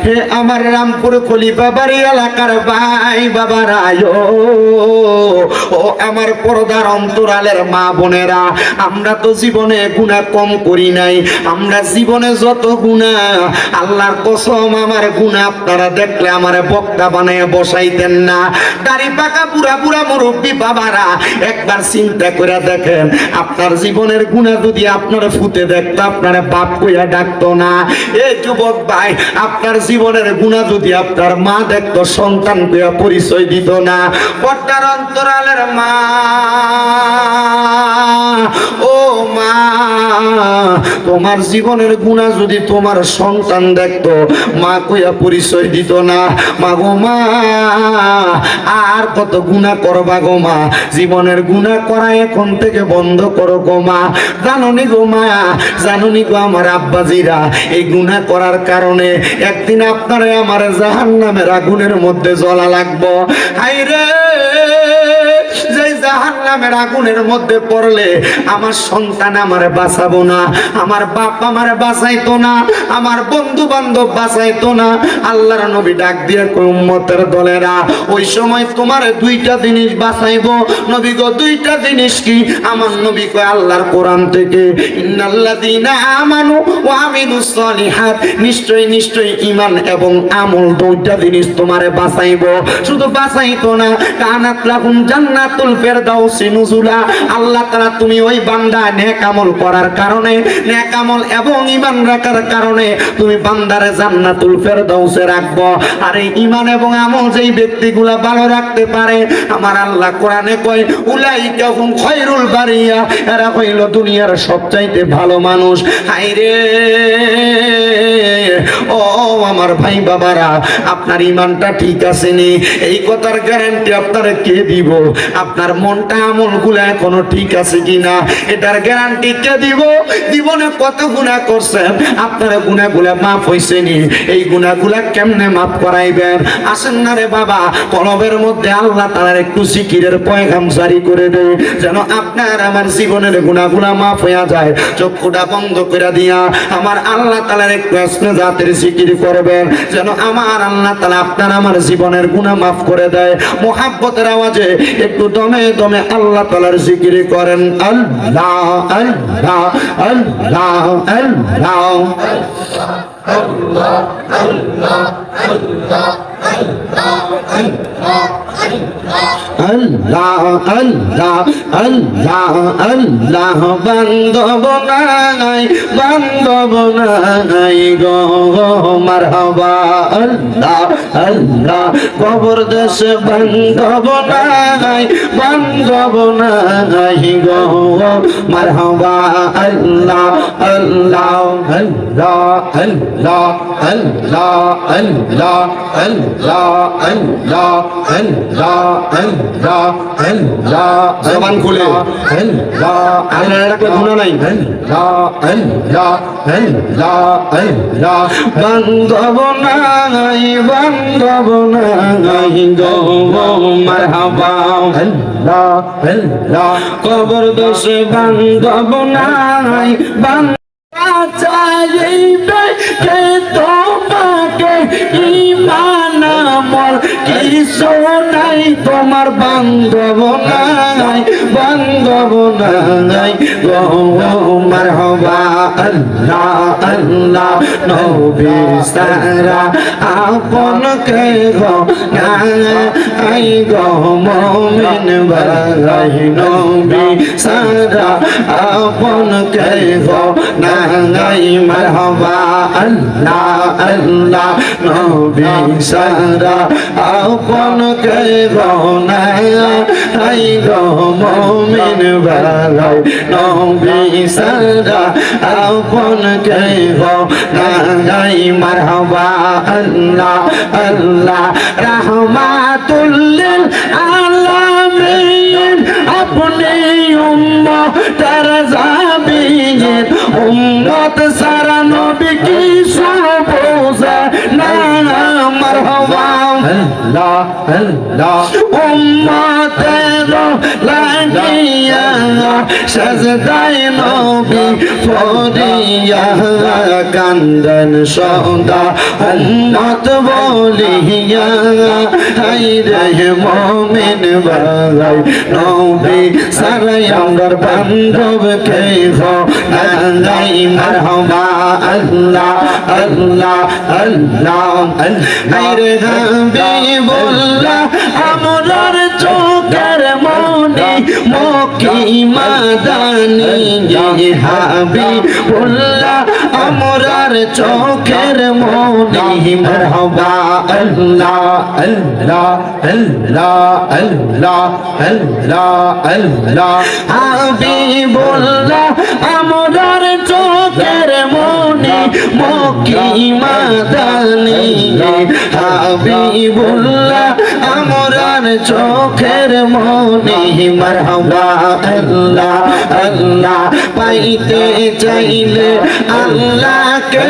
হে আমার রামপুর খলিফা বাড়ি এলাকার ভাই বাবারা ও আমার পর্দার অন্তরালের মা বোনেরা, আমরা তো জীবনে গুনাহ কম করি নাই। আমরা জীবনে যত গুনাহ, আল্লাহর কসম আমার গুনাহ আপনারা দেখলে আমারে বক্তা বানায় বসাইতেন না। দাড়ি পাকা বুড়া বুড়া মুরব্বী বাবারা, একবার চিন্তা করে দেখেন, আপনার জীবনের গুনাহ যদি আপনার ফুতে দেখতো, আপনার বাপ কইয়া ডাকতো না। এই যুবক ভাই, আপনার জীবনের গুনাহ যদি আপনার মা দেখতো, সন্তান কইয়া পরিচয় দিত না। পর্দার অন্তরালের মা, ও মা, তোমার জীবনের গুনাহ যদি তোমার সন্তান দেখতো, মা কইয়া পরিচয় দিত না। মা গো মা, আর কত গুনাহ করবা গো মা, জীবনের গুনাহ করা এখন থেকে বন্ধ করো গো মা। জানোনি গো মা, জানোনি গো আমার আব্বাজিরা, এই গুনাহ করার কারণে একদিন আপনারে আমার জাহান্নামের আগুনের মধ্যে জ্বলা লাগবো। হায়রে, যে জাহান্নামের আগুনের মধ্যে পড়লে আমার সন্তান আমারে বাঁচাবো না, আমার বাপ আমারে বাঁচাইতো না, আমার বন্ধু বান্ধব বাঁচাইতো না। আল্লাহর নবী ডাক দিয়ে কই, উম্মতের দলেরা, ওই সময় তোমার দুইটা জিনিস বাঁচাইবো। নবী গো, দুইটা জিনিস কি? আমার নবী কয়, আল্লাহর কোরআন থেকে, ইন্নাল্লাযীনা আমানু ওয়া আমিলুস সলিহাত, নিশ্চয়ই নিশ্চয়ই ঈমান এবং আমল দুইটা জিনিস তোমারে বাঁচাইবো। শুধু বাঁচাইতো না, কানাত লাহুম জান্নাতুল ফেরদাউসি নুজুলা, আল্লাহ তাআলা তুমি ওই বান্দা নেক আমল করার কারণে, নেক আমল এবং ঈমান রাখার কারণে তুমি বান্দারে জান্নাতুল ফেরদাউসে রাখবো। আর এই ঈমান এবং আমল যেই ব্যক্তিগুলা ভালো রাখতে পারে, আমার আল্লাহ কোরআনে কয়, উলাইকা হুম খায়রুল বারিয়া, এরা হইল দুনিয়ার সবচাইতে ভালো মানুষ। হায়রে, ও আমার ভাই বাবারা, আপনার ঈমানটা ঠিক আছে নি? এই কথার গ্যারান্টি আপনারা কে দিব? আপনার মনটা আমলগুলো এখনো ঠিক আছে কিনা, এটার গ্যারান্টি কে দিব? জীবনে কত গুনাহ করছেন, আপনার গুনাহগুলো মাফ হইছে নি? এই গুনাহগুলো কেমনে মাফ করাইবেন? আসেন না রে বাবা, কলবের মধ্যে আল্লাহ তাআলার একটু জিকিরের পয়গাম জারি করে দেয়, যেন আপনার আমার জীবনের গুনাহগুলো মাফ হইয়া যায়। চক্ষুটা বন্ধ করে দিয়া আমার আল্লাহ তাআলার একটু আসনে জাতের জিকির করবেন, যেন আমার আল্লাহ তাআলা আপনার আমার জীবনের গুনাহ মাফ করে দেয়। মুহাব্বতের আওয়াজে একটু দমে দমে আল্লাহ তাআলার জিকির করেন। আল্লাহ আল্লাহ আল্লাহ আল্লাহ আল্লাহ আল্লাহ আল্লাহ আল্লাহ আল্লাহ আল্লাহ আল্লাহ, বান্ধব নাই বান্ধব নাই গো মারহাবা। আল্লাহ আল্লাহ, কবর দেশে বান্ধব নাই বান্ধব নাই গো মারহাবা। আল্লাহ আল্লাহ আল্লাহ আল্লাহ আল্লাহ আল্লাহ আল্লাহ আল্লাহ আল্লাহ আল্লাহ আল্লাহ, জবান খুলে আল্লাহ, আল্লাহর কোনো গুনাহ নাই। আল্লাহ আল্লাহ আল্লাহ আল্লাহ, বান্ধব নাই বান্ধব নাই গো মারহাবা। আল্লাহ আল্লাহ, কবর দোষে বান্ধব নাই চাইবে কে তোমাকে, ঈমান আমল কিছু নাই তোমার, বান্ধব নাই বান্ধব নাই গো মারহাবা। আল্লাহ আল্লাহ, নবী সারা আপন কে গো নাই গো মুমিন ভাই, নবী সারা আপন কে গো নাই মারহাবা। আল্লাহ আল্লাহ, নবী সারা আপন কে গো নাই গো মুমিন ভাই, নবী সারা আপন কে গো নাই মারহাবা। আল্লাহ আল্লাহ, রাহমাতুল লিল আলামিন, আপনি উম্মতের জাবিন, উম্মত সারা নবী কি বোঝে না মারহাবা। আল্লাহ আল্লাহ, উম্মতের লাগিয়া সাজদায় নবী পড়িয়া কান্দন সদা উম্মত বলিয়া হায় রে মুমিন ভাই নবী সারাই আমার বান্ধব কে হো নাই মারহাবা আল্লাহ আল্লাহ আল্লাহ হায় রে হাবিবুল্লাহ আমরার চোখের মনি মক্কি মাদানি হাবিবুল্লাহ আমরার চোখের মনি মারহাবা আল্লাহ আল্লাহ আল্লাহ আল্লাহ আল্লাহ আল্লাহ হাবিবুল্লাহ আমরার চোখের মনি মক্কি মাদানি হাবিবুল্লাহ আমরার চোখের মনি মারহাবা আল্লাহ আল্লাহ পাইতে চাইলে আল্লাহকে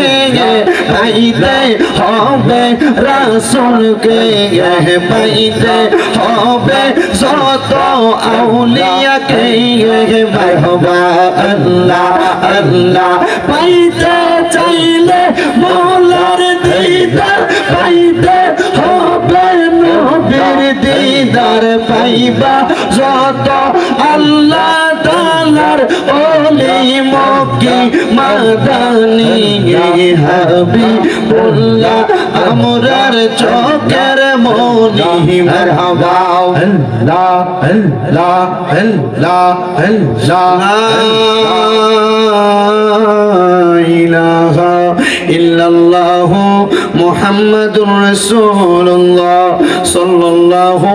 পাইতে হবে রাসূলকে পাইতে হবে যত আউলিয়াকে মারহাবা আল্লাহ আল্লাহ পাইতে চাইলে মওলার দিদার পাইতে হবে নবীর দিদার পাইবা যত আল্লাহ তাআলার ওলি মক্কি মাদানি হাবিবুল্লাহ আমরার চোখের মনি মারহাবা আল্লাহ আল্লাহ আল্লাহ আল্লাহ ইলাহা ইল্লাল্লাহ মুহাম্মাদুর রাসূলুল্লাহ সাল্লাল্লাহু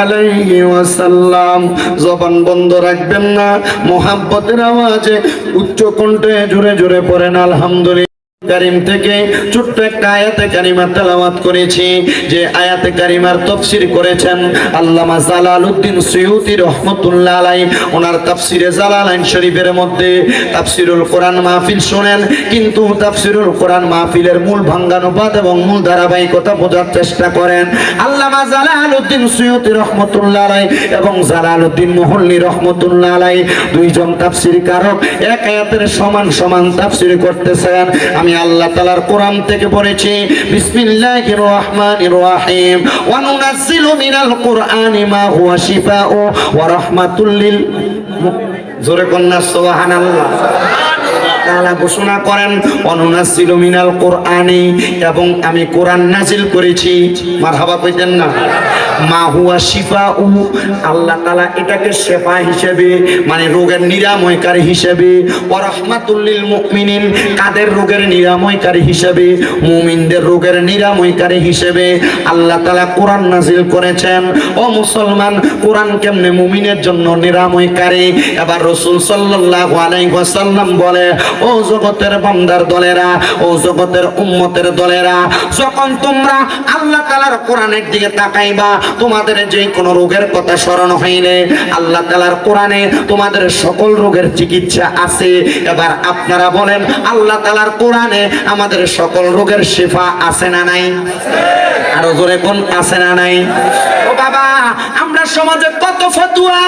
আলাইহি ওয়াসাল্লাম। জবান বন্ধ রাখবেন না, মুহাব্বতের আওয়াজে উচ্চ কণ্ঠে জোরে জোরে পড়েন আলহামদুলিল্লাহ। কারিম থেকে ছোট্ট একটা আয়াতে কারিমা তেলাওয়াত করেছি, যে আয়াতে কারিমার তাফসীর করেছেন আল্লামা জালালউদ্দিন সুয়ুতী রাহমাতুল্লাহ আলাইহি। ওনার তাফসীরে জালালাইন শরীফের মধ্যে তাফসীরুল কোরআন মাহফিল শুনেন, কিন্তু তাফসীরুল কোরআন মাহফিলের মূল ভাঙ্গানুবাদ এবং মূল ধারাবাহিকতা বোঝার চেষ্টা করেন। আল্লামা জালালউদ্দিন সুয়ুতী রাহমাতুল্লাহ আলাইহি এবং জালালউদ্দিন মুহল্লী রাহমাতুল্লাহ আলাইহি দুইজন তাফসীর কারক এক আয়াতের সমান সমান তাফসীর করতেছেন। আমি আল্লাহ তাআলার কোরআন থেকে পড়েছি, বিসমিল্লাহির রহমানির রহিম, ওয়া নুনাজ্জিলু মিনাল কুরআনি মা হুয়া শিফাউ ওয়া রাহমাতুল লিল জোরে কন্যা সুবহানাল্লাহ। তাআলা ঘোষণা করেন অনুনাজ্জিলু মিনাল কুরআনি, এবং আমি কোরআন নাজিল করেছি। মারহাবা কইতেন না? মা হুয়া শিফাউ, আল্লাহ তাআলা এটাকে শিফা হিসেবে মানে রোগের নিরাময়কারী হিসেবে, ওয়া রাহমাতুল লিল মুমিনিন, কাদের রোগের নিরাময়কারী হিসেবে, মুমিনদের রোগের নিরাময়কারী হিসেবে আল্লাহ তাআলা কোরআন নাজিল করেছেন। ও মুসলমান, কোরআন কেমনে মুমিনের জন্য নিরাময়কারী? এবার রাসূল সাল্লাল্লাহু আলাইহি ওয়াসাল্লাম বলে, ও জগতের বান্দার দলেরা, ও জগতের উম্মতের দলেরা, যখন তোমরা আল্লাহ তাআলার কোরআনের দিকে তাকাইবা, তোমাদের যে কোনো রোগের কথা স্মরণ হইলে আল্লাহ তাআলার কোরআনে তোমাদের সকল রোগের চিকিৎসা আছে। এবার আপনারা বলেন, আল্লাহ তাআলার কোরআনে আমাদের সকল রোগের শিফা আছে না নাই? আরো জোরে কোন আছে না নাই? ও বাবা, আমরা সমাজে কত ফতোয়া,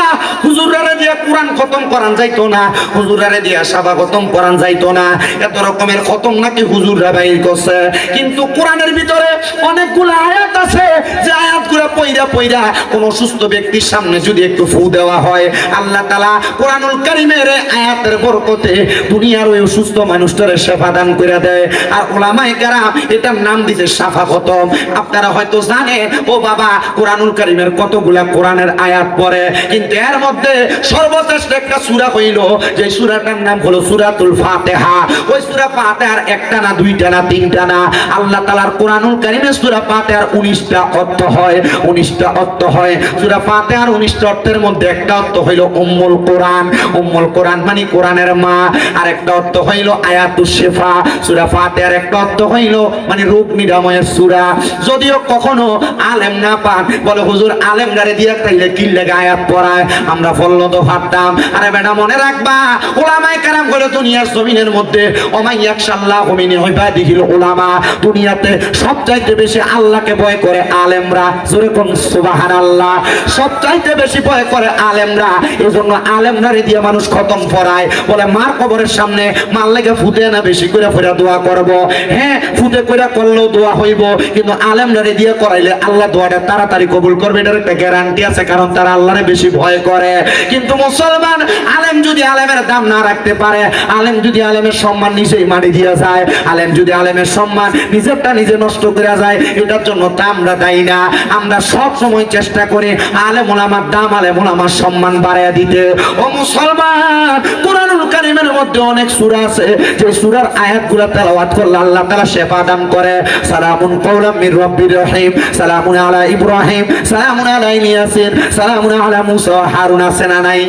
হুজুররা দিয়া কোরআন খতম করান যাইতো না, হুজুররা দিয়া সাবা খতম করান যাইতো না, এত রকমের খতম নাকি হুজুররা বাইর করছে। কিন্তু কোরআনের ভিতরে অনেকগুলো আয়াত আছে, যে আয়াতগুলো পয়রা পয়রা কোন অসুস্থ ব্যক্তির সামনে যদি একটু ফু দেওয়া হয়, আল্লাহ তাআলা কোরআনুল কারীমের আয়াতের বরকতে দুনিয়ার ওই অসুস্থ মানুষটারে শিফা দান করে দেয়। আর উলামায়ে কেরাম এটার নাম দিয়েছে শাফা খতম। আপনারা হয়তো জানেন, ও বাবা, কোরআনুল কারীমের কতগুলা কোরআনের আয়াত পড়ে, কিন্তু এর মধ্যে সর্বশ্রেষ্ঠ একটা সূরা হইল, যে সূরাটার নাম হলো সূরাতুল ফাতিহা। ওই সূরা ফাতিহার একটা না, দুইটা না, তিনটা না, আল্লাহ তাআলার কোরআনুল কারীমের সূরা ফাতিহার 19টা অর্থ হয়, 19টা অর্থ হয়। সূরা ফাতিহার 19টা অর্থের মধ্যে একটা অর্থ হইল উম্মুল কোরআন, উম্মুল কোরআন মানে কোরআনের মা। আর একটা অর্থ হইল আয়াতুশ শিফা, সূরা ফাতিহার একটা অর্থ হইল মানে রোগ নিরাময়ের সূরা। যদিও কখনো আলেম না পান, বলে হুজুর আলেমদারে দিয়া তাইলে কি লাগে আয়াত পড়ায়, আমরা ফললো তো ভাবতাম। আরে বেটা, মনে রাখবা, উলামায়ে কেরাম করে দুনিয়ার জমিনের মধ্যে ওমাইয়াকশাল্লাহু মিন ইবাদিহিল উলামা, দুনিয়াতে সবচাইতে বেশি আল্লাহকে ভয় করে আলেমরা। জোরে কোন সুবহানাল্লাহ। সবচাইতে বেশি ভয় করে আলেমরা, এজন্য আলেমরারে দিয়ে মানুষ খতম পড়ায়। বলে মার কবরের সামনে মার লেগে ফুটে না বেশি করে ফেরা দোয়া করব। হ্যাঁ, ফুটে করে করলেও দোয়া হইব, কিন্তু আলেমরারে দিয়ে করাইলে আল্লাহ দোয়াটা তাড়াতাড়ি কবুল করবে, এটার একটা গ্যারান্টি আছে, কারণ তারা আল্লাহরে বেশি ভয় করে। কিন্তু মুসলমান আলেম যদি আলেমের দাম না রাখতে পারে, আলেম যদি আলেমের সম্মান নিজেই মারি দিয়ে যায়, আলেম যদি আলেমের সম্মান নিজেরটা নিজে নষ্ট করে যায়, এটার জন্য তা আমরা দায়ী না। আমরা সব সময় চেষ্টা করি আলেম ওলামার দাম, আলেম ওলামার সম্মান বাড়াইয়া দিতে। ও মুসলমান, কুরআনুল কারীমের মধ্যে অনেক সূরা আছে যে সূরার আয়াতগুলো তেলাওয়াত করলে আল্লাহ তাআলা শেফা দান করে। সালামুন কাওলাম মির রাব্বির রহিম, সালামুন আলা ইব্রাহিম, সালামুন আলা ইয়াসিন, সালামুন আলা মুসা ওয়া হারুন। আছে না নাই?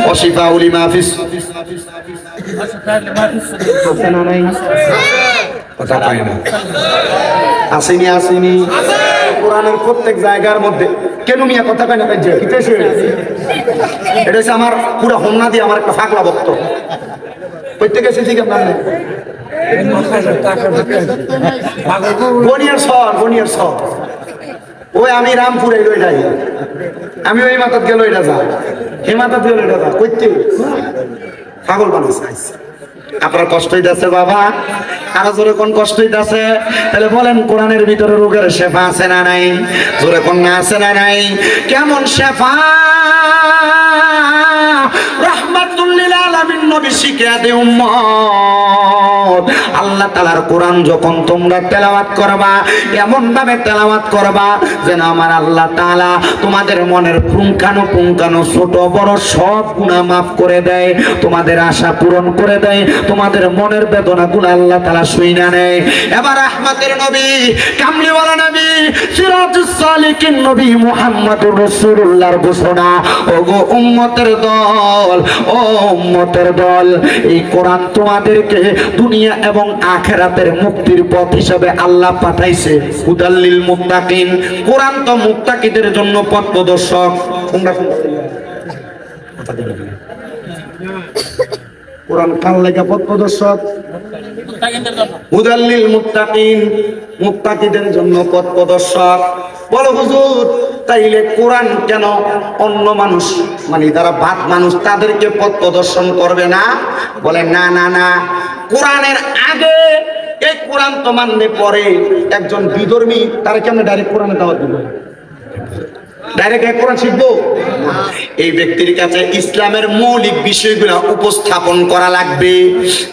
ওয়াশিফাউল লিমা ফিস, আছে না নাই? কথা কয় না, আসেনি আসেনি। কোরআনের প্রত্যেক জায়গার মধ্যে কেন মিয়া কথা কয় না? এটা হচ্ছে আমার পুরো হোমনা দিয়ে আমার একটা ফাঁকলা বক্ত প্রত্যেকে এসেছি কেমন গনিয়ার সর, গনিয়ার সর। ওই আমি রামপুরে লই যাই, আমি ওই মাথাত গেল এটা যা, হে মাথাত গেল এটা যা, করতে পাগল মানুষ। আপনার কষ্ট হইতেছে বাবা, আরো জোরে কোন কষ্ট হইতেছে? তাহলে বলেন কোরআনের ভিতরে রোগের শেফা আছে না নাই? জোরে কোন না আছে না নাই? কেমন শেফা? রাহমাতুল লিল আলামিন নবী শিখিয়ে দে উম্মত, আল্লাহ তাআলার কোরআন যখন তোমরা তেলাওয়াত করবা, এমন ভাবে তেলাওয়াত করবা যেন আমার আল্লাহ তাআলা তোমাদের মনের পুঙ্খানু ছোট বড় সব গুনাহ মাফ করে দেয়, তোমাদের আশা পূরণ করে দেয়, তোমাদের মনের বেদনাগুলো আল্লাহ তাআলা শুইনা নেয়। এবার রাহমাতের নবী, কামলিওয়ালা নবী, সিরাজুস সালিকিন নবী মুহাম্মদুর রাসূলুল্লাহর ঘোষণা, ওগো উম্মতের দল, ও উম্মতের দল, এই কোরআন তোমাদেরকে দুনিয়া এবং আখিরাতের মুক্তির পথ হিসেবে আল্লাহ পাঠাইছে। হুদাল্লিল মুত্তাকিন, কোরআন তো মুত্তাকিদের জন্য পথ প্রদর্শক। কোরআন কার লাগা পথ প্রদর্শক? হুদাল্লিল মুত্তাকিন, মুত্তাকিদের জন্য পথ প্রদর্শক। বলো হুজুর, তাইলে কোরআন কেন অন্য মানুষ মানে যারা বাদ মানুষ তাদেরকে পথ প্রদর্শন করবে না? বলে না না না, কোরআনের আগে এই কোরআন তো মানলে পরে একজন বিধর্মী তারা কেন ডাইরেক্ট কোরআনে দাওয়াত দিবে? ডাইরেক্ট কোরআন শিখবো? এই ব্যক্তির কাছে ইসলামের মৌলিক বিষয়গুলো উপস্থাপন করা লাগবে,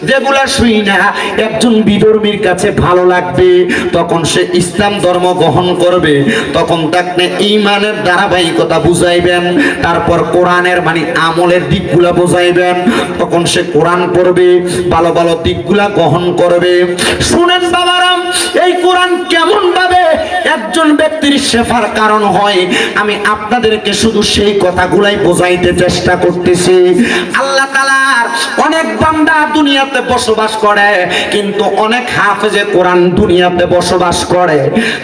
যেগুলা শুই না একজন বিধর্মীর কাছে ভালো লাগবে, তখন সে ইসলাম ধর্ম গ্রহণ করবে। তখন তাকে ঈমানের ধারাবাহিকতা বুঝাইবেন, তারপর কোরআনের মানে আমলের দিকগুলা বুঝাইবেন, তখন সে কোরআন পড়বে, ভালো ভালো দিকগুলা গ্রহণ করবে। শুনেন বাবারাম, এই কোরআন কেমন ভাবে একজন ব্যক্তির শেফার কারণ হয়, আমি আপনাদেরকে শুধু সেই কথাগুলাই বোঝাইতে চেষ্টা করতেছি। আল্লাহ তাআলার অনেক বান্দা দুনিয়াতে বসবাস করে, কিন্তু অনেক হাফেজে কোরআন দুনিয়াতে বসবাস করে।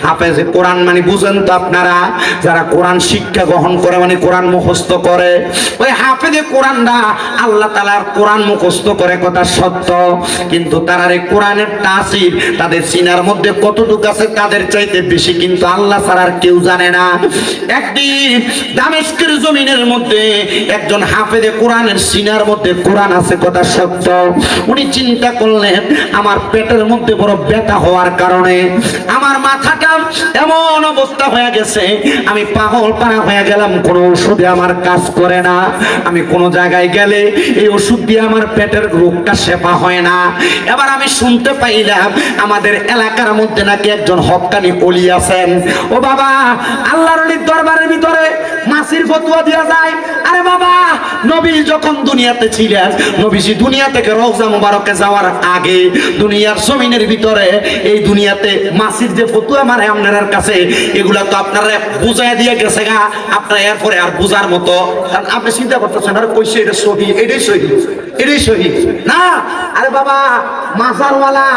হাফেজে কোরআন মানে বুঝেন তো আপনারা, যারা কোরআন শিক্ষা গ্রহণ করে মানে কোরআন মুখস্থ করে, ওই হাফেজে কোরআনরা আল্লাহ তাআলার কোরআন মুখস্থ করে কথা সত্য, কিন্তু তারা এই কোরআনের তাসির তাদের সিনার মধ্যে কতটুকু আছে তাদের চাইতে বেশি কিন্তু আল্লাহ ছাড়া আর কেউ জানে না। একদিন দামেস্কের জমিনের মধ্যে একজন হাফেজে কোরআনের সিনার মধ্যে কোরআন আছে কথা সত্য, উনি চিন্তা করলেন আমার পেটের মধ্যে বড় ব্যথা হওয়ার কারণে আমার মাথাটা এমন অবস্থা হয়ে গেছে, আমি পাগল পারা হয়ে গেলাম, কোনো ওষুধে আমার কাজ করে না, আমি কোনো জায়গায় গেলে এই ওষুধ দিয়ে আমার পেটের রোগটা শেফা হয় না। এবার আমি শুনতে পাইলাম আমাদের এলাকার মধ্যে নাকি একজন হক্কানি ওলি আছেন। ও বাবা, আল্লাহর ওলির দরবারের ভিতরে মাসির ফতোয়া দেয়া যায়। আরে বাবা, নবী যখন দুনিয়াতে ছিলেন, নবীজি দুনিয়া থেকে রওজা মুবারকে যাওয়ার আগে দুনিয়ার জমিনের ভিতরে এই দুনিয়াতে মাসির যে ফতোয়া মানে আপনার কাছে, এগুলা তো আপনারা বুঝাই দিয়ে গেছে গা, আপনারা এরপরে আর বুঝার মতো আপনি চিন্তা করতেছেন আর কইছে এটা সহি, এটাই সহি, এটাই সহি না। আরে বাবা, মাজারওয়ালা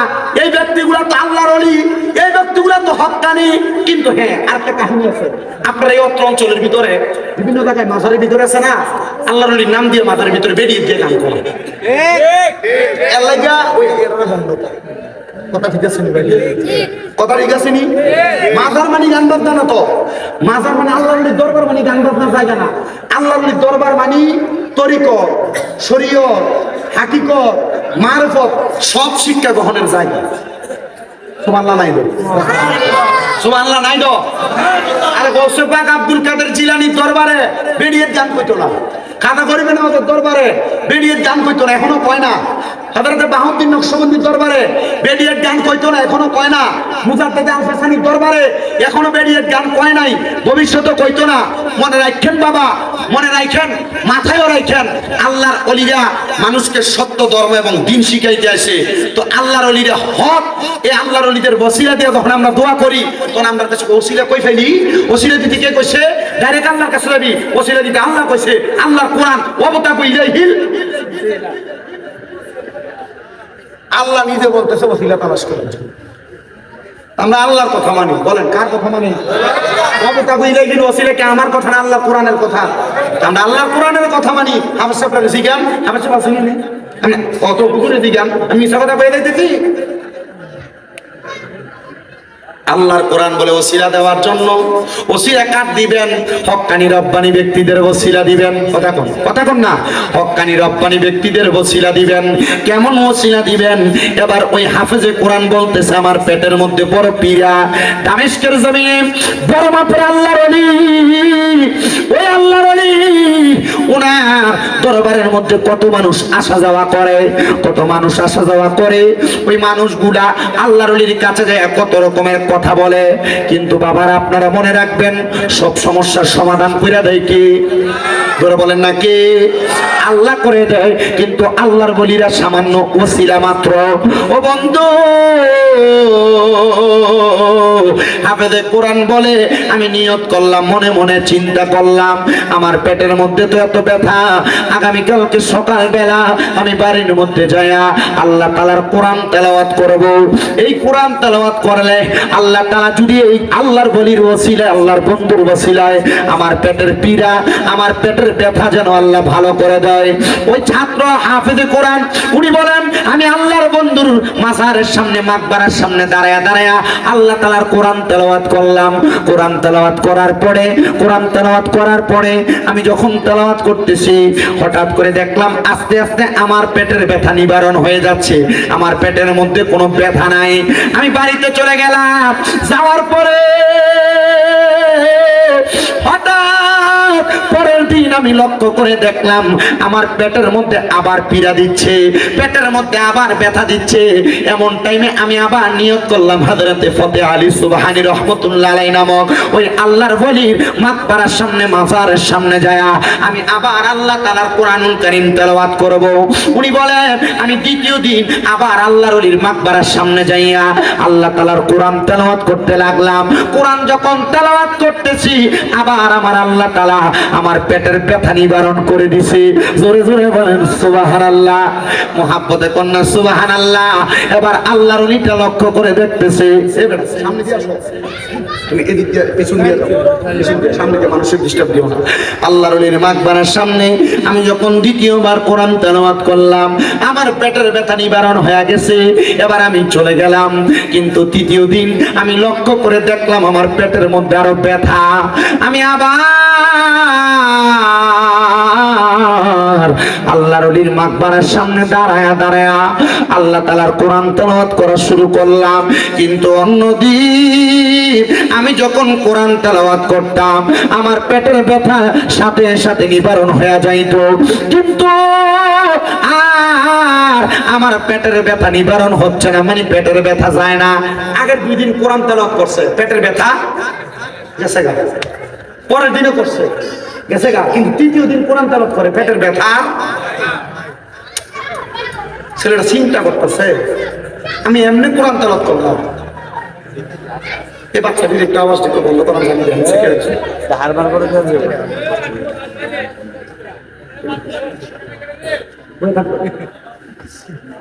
এই ব্যক্তিগুলা তো আল্লাহর ওলি, এই ব্যক্তিগুলা তো হক্কানি। কিন্তু হ্যাঁ, আরেকটা কাহিনী আছে, আপনার এই অত্র অঞ্চলের ভিতরে বিভিন্ন জায়গায় মাজারের ভিতরে আছে না, আল্লাহর ওলির নাম দিয়ে মাজারের ভিতরে বেরিয়ে দিয়ে নাম করে কথা ঠিক আছে নি? কথা ঠিক আছে নি? মাজার মানে গান বাজনা না তো, মাজার মানে আল্লাহর ওলির দরবার মানে গান বাজনার জায়গা না। আল্লাহর ওলির দরবার মানে তরিকত, শরীয়ত, হাকিকত, মারফত সব শিক্ষা গ্রহণের জায়গা। সুবহানাল্লাহ নাই দো, সুবহানাল্লাহ নাই দো। আরে গৌসে পাক আব্দুল কাদের জিলানীর দরবারে বেরিয়ে গান কইতো না, কাদা গরিবের নামাজের দরবারে বেরিয়ে গান কইতো না, এখনো কয় না। হযরত বাহাউদ্দিন নকশবন্দির দরবারে বেরিয়ে গান কইতো না, এখনো কয় না। মুজাদ্দেদ আল হাসানির দরবারে এখনো বেরিয়ে গান কয় নাই, ভবিষ্যতে কইতো না। মনে রাখেন বাবা, মনে রাখেন, মাথায়ও রাখেন, আল্লাহর ওলিরা মানুষকে সত্য ধর্ম এবং দ্বীন শিখাইতে আসে। তো আল্লাহর ওলিরা হক, এই আল্লাহর ওলিদের ওসিলা দিয়ে যখন আমরা দোয়া করি তখন আমরা কাছে ওসিলা কই ফেলি। ওসিলা দিতে কে কইছে? ডাইরেক্ট আল্লাহর কাছে যাবি। ওসিলা দিতে আল্লাহ কইছে, আল্লাহর কোরআন ওয়াবতাকু ইলাইহিল, আল্লাহ নিজে বলতেছে ওসিলা তালাশ করার জন্য। আমরা আল্লাহর কথা মানি, বলেন কার কথা মানি? ওয়াবতাকু ইলাইহিল ওসিলা কি আমার কথা না আল্লাহর কোরআনের কথা? আমরা আল্লাহর কোরআনের কথা মানি। আমার সাথে আপনারা জিজ্ঞান, আমার সাথে আসেন না, আমি কত পুকুরে জিজ্ঞান, আমি মিছা কথা বলে দিতেছি। আল্লাহর কোরআন বলে ওসিলা দেওয়ার জন্য। ওসিলা কার দিবেন? হক্কানি রব্বানি ব্যক্তিদের ওসিলা দিবেন। কথা কোন না, হক্কানি রব্বানি ব্যক্তিদের ওসিলা দিবেন। কেমন ওসিলা দিবেন? এবার ওই হাফেজে কোরআন বলতেছে, আমার পেটের মধ্যে বড় পীরা, দামেস্কের জমিনে বড় মাপের আল্লাহর ওলি, ওই আল্লাহর ওলি ওনার দরবারের মধ্যে কত মানুষ আসা যাওয়া করে, কত মানুষ আসা যাওয়া করে। ওই মানুষগুলা আল্লাহর ওলির কাছে যায় কত রকমের কথা বলে। কিন্তু বাবারা আপনারা মনে রাখবেন, সব সমস্যার সমাধান করে দেয় কি? ধরে বলেন না কে? আল্লাহ করে দেয়। কিন্তু আল্লাহর ওলিরা সামান্য ওসিলা মাত্র। ও বন্ধু, হাফেজে কোরআন বলে, আমি নিয়ত করলাম, মনে মনে চিন্তা করলাম, আমার পেটের মধ্যে তো এত ব্যথা, আগামীকালকে সকালবেলা আমি বাড়ির মধ্যে যাইয়া আল্লাহ তাআলার কোরআন তেলাওয়াত করব। এই কোরআন তেলাওয়াত করলে আল্লাহ তাআলা যদি এই আল্লাহর ওলির ওসিলায়, আল্লাহর বন্ধুর ওসিলায় আমার পেটের পীড়া, আমার পেটের ব্যথা যেন আল্লাহ ভালো করে দেয়। ওই ছাত্র হাফেজে কোরআন উনি বলেন, আমি আল্লাহর বন্ধুর মাজারের সামনে, মাকবারার সামনে দাঁড়ায়া দাঁড়ায়া আল্লাহ তাআলার কোরআন তেলাওয়াত করলাম। কোরআন তেলাওয়াত করার পরে, কোরআন তেলাওয়াত করার পরে আমি যখন তেলাওয়াত করতেছি, হঠাৎ করে দেখলাম আস্তে আস্তে আমার পেটের ব্যথা নিবারণ হয়ে যাচ্ছে, আমার পেটের মধ্যে কোনো ব্যথা নাই। আমি বাড়িতে চলে গেলাম। যাওয়ার পরে হঠাৎ পরের দিন আমি লক্ষ্য করে দেখলাম আমার পেটের মধ্যে আবার পীড়া দিচ্ছে, পেটের মধ্যে আবার ব্যথা দিচ্ছে। এমন টাইমে আমি আবার নিয়ত করলাম, হযরতে ফতেহ আলী সুবহানী রহমাতুল্লাহ আলাইহি নামক ওই আল্লাহর ওলির মাকবারার সামনে, মাজারের সামনে যায়া আমি আবার আল্লাহ তাআলার কোরআনুল কারীম তেলাওয়াত করব। উনি বলেন, আমি দ্বিতীয় দিন আবার আল্লাহর ওলির মাকবারার সামনে যাইয়া আল্লাহ তাআলার কোরআন তেলাওয়াত করতে লাগলাম। কোরআন যখন তেলাওয়াত করতেছি, আবার আমার আল্লাহ তাআলা আমার পেটের ব্যথা নিবারণ করে দিছে। জোরে জোরে বলেন সুবহানাল্লাহ, মুহাব্বতে কন্যা সুবহানাল্লাহ। এবার আল্লাহর ওলিটা লক্ষ্য করে দেখতেছে, সামনে দিয়ে আসো, তুমি এদিক দিয়ে পিছন দিয়ে যাও, পিছন দিয়ে, সামনে দিয়ে মানুষের ডিস্টার্ব দিও না। আল্লাহর ওলির মাকবারার সামনে আমি যখন দ্বিতীয়বার কোরআন তেলাওয়াত করলাম, আমার পেটের ব্যথা নিবারণ হয়ে গেছে। এবার আমি চলে গেলাম। কিন্তু তৃতীয় দিন আমি লক্ষ্য করে দেখলাম আমার পেটের মধ্যে আরো ব্যথা। আমি আবার আল্লাহর ওলির মাকবারার সামনে দাঁড়ায়া দাঁড়ায়া আল্লাহ তাআলার কোরআন তেলাওয়াত করা শুরু করলাম। কিন্তু অন্যদিন আমি যখন কোরআন তেলাওয়াত করতাম, আমার পেটের ব্যথা সাথে সাথে নিবারণ হয়ে যাইত। কিন্তু আর আমার পেটের ব্যথা নিবারণ হচ্ছে না, মানে পেটের ব্যথা যায় না। আগের 2 দিন কোরআন তেলাওয়াত করছে, পেটের ব্যথা গেছে গা, পরের দিনও করছে গেছে গা, কিন্তু তৃতীয় দিন কোরআন তেলাওয়াত করে পেটের ব্যথা। ছেলেটা চিন্তা করতেছে, আমি এমনি কোরআন তেলাওয়াত করলাম, এই বাচ্চাটির একটা আওয়াজ দিতে বললো, তখন জানি শিখে গেছে হারবার করে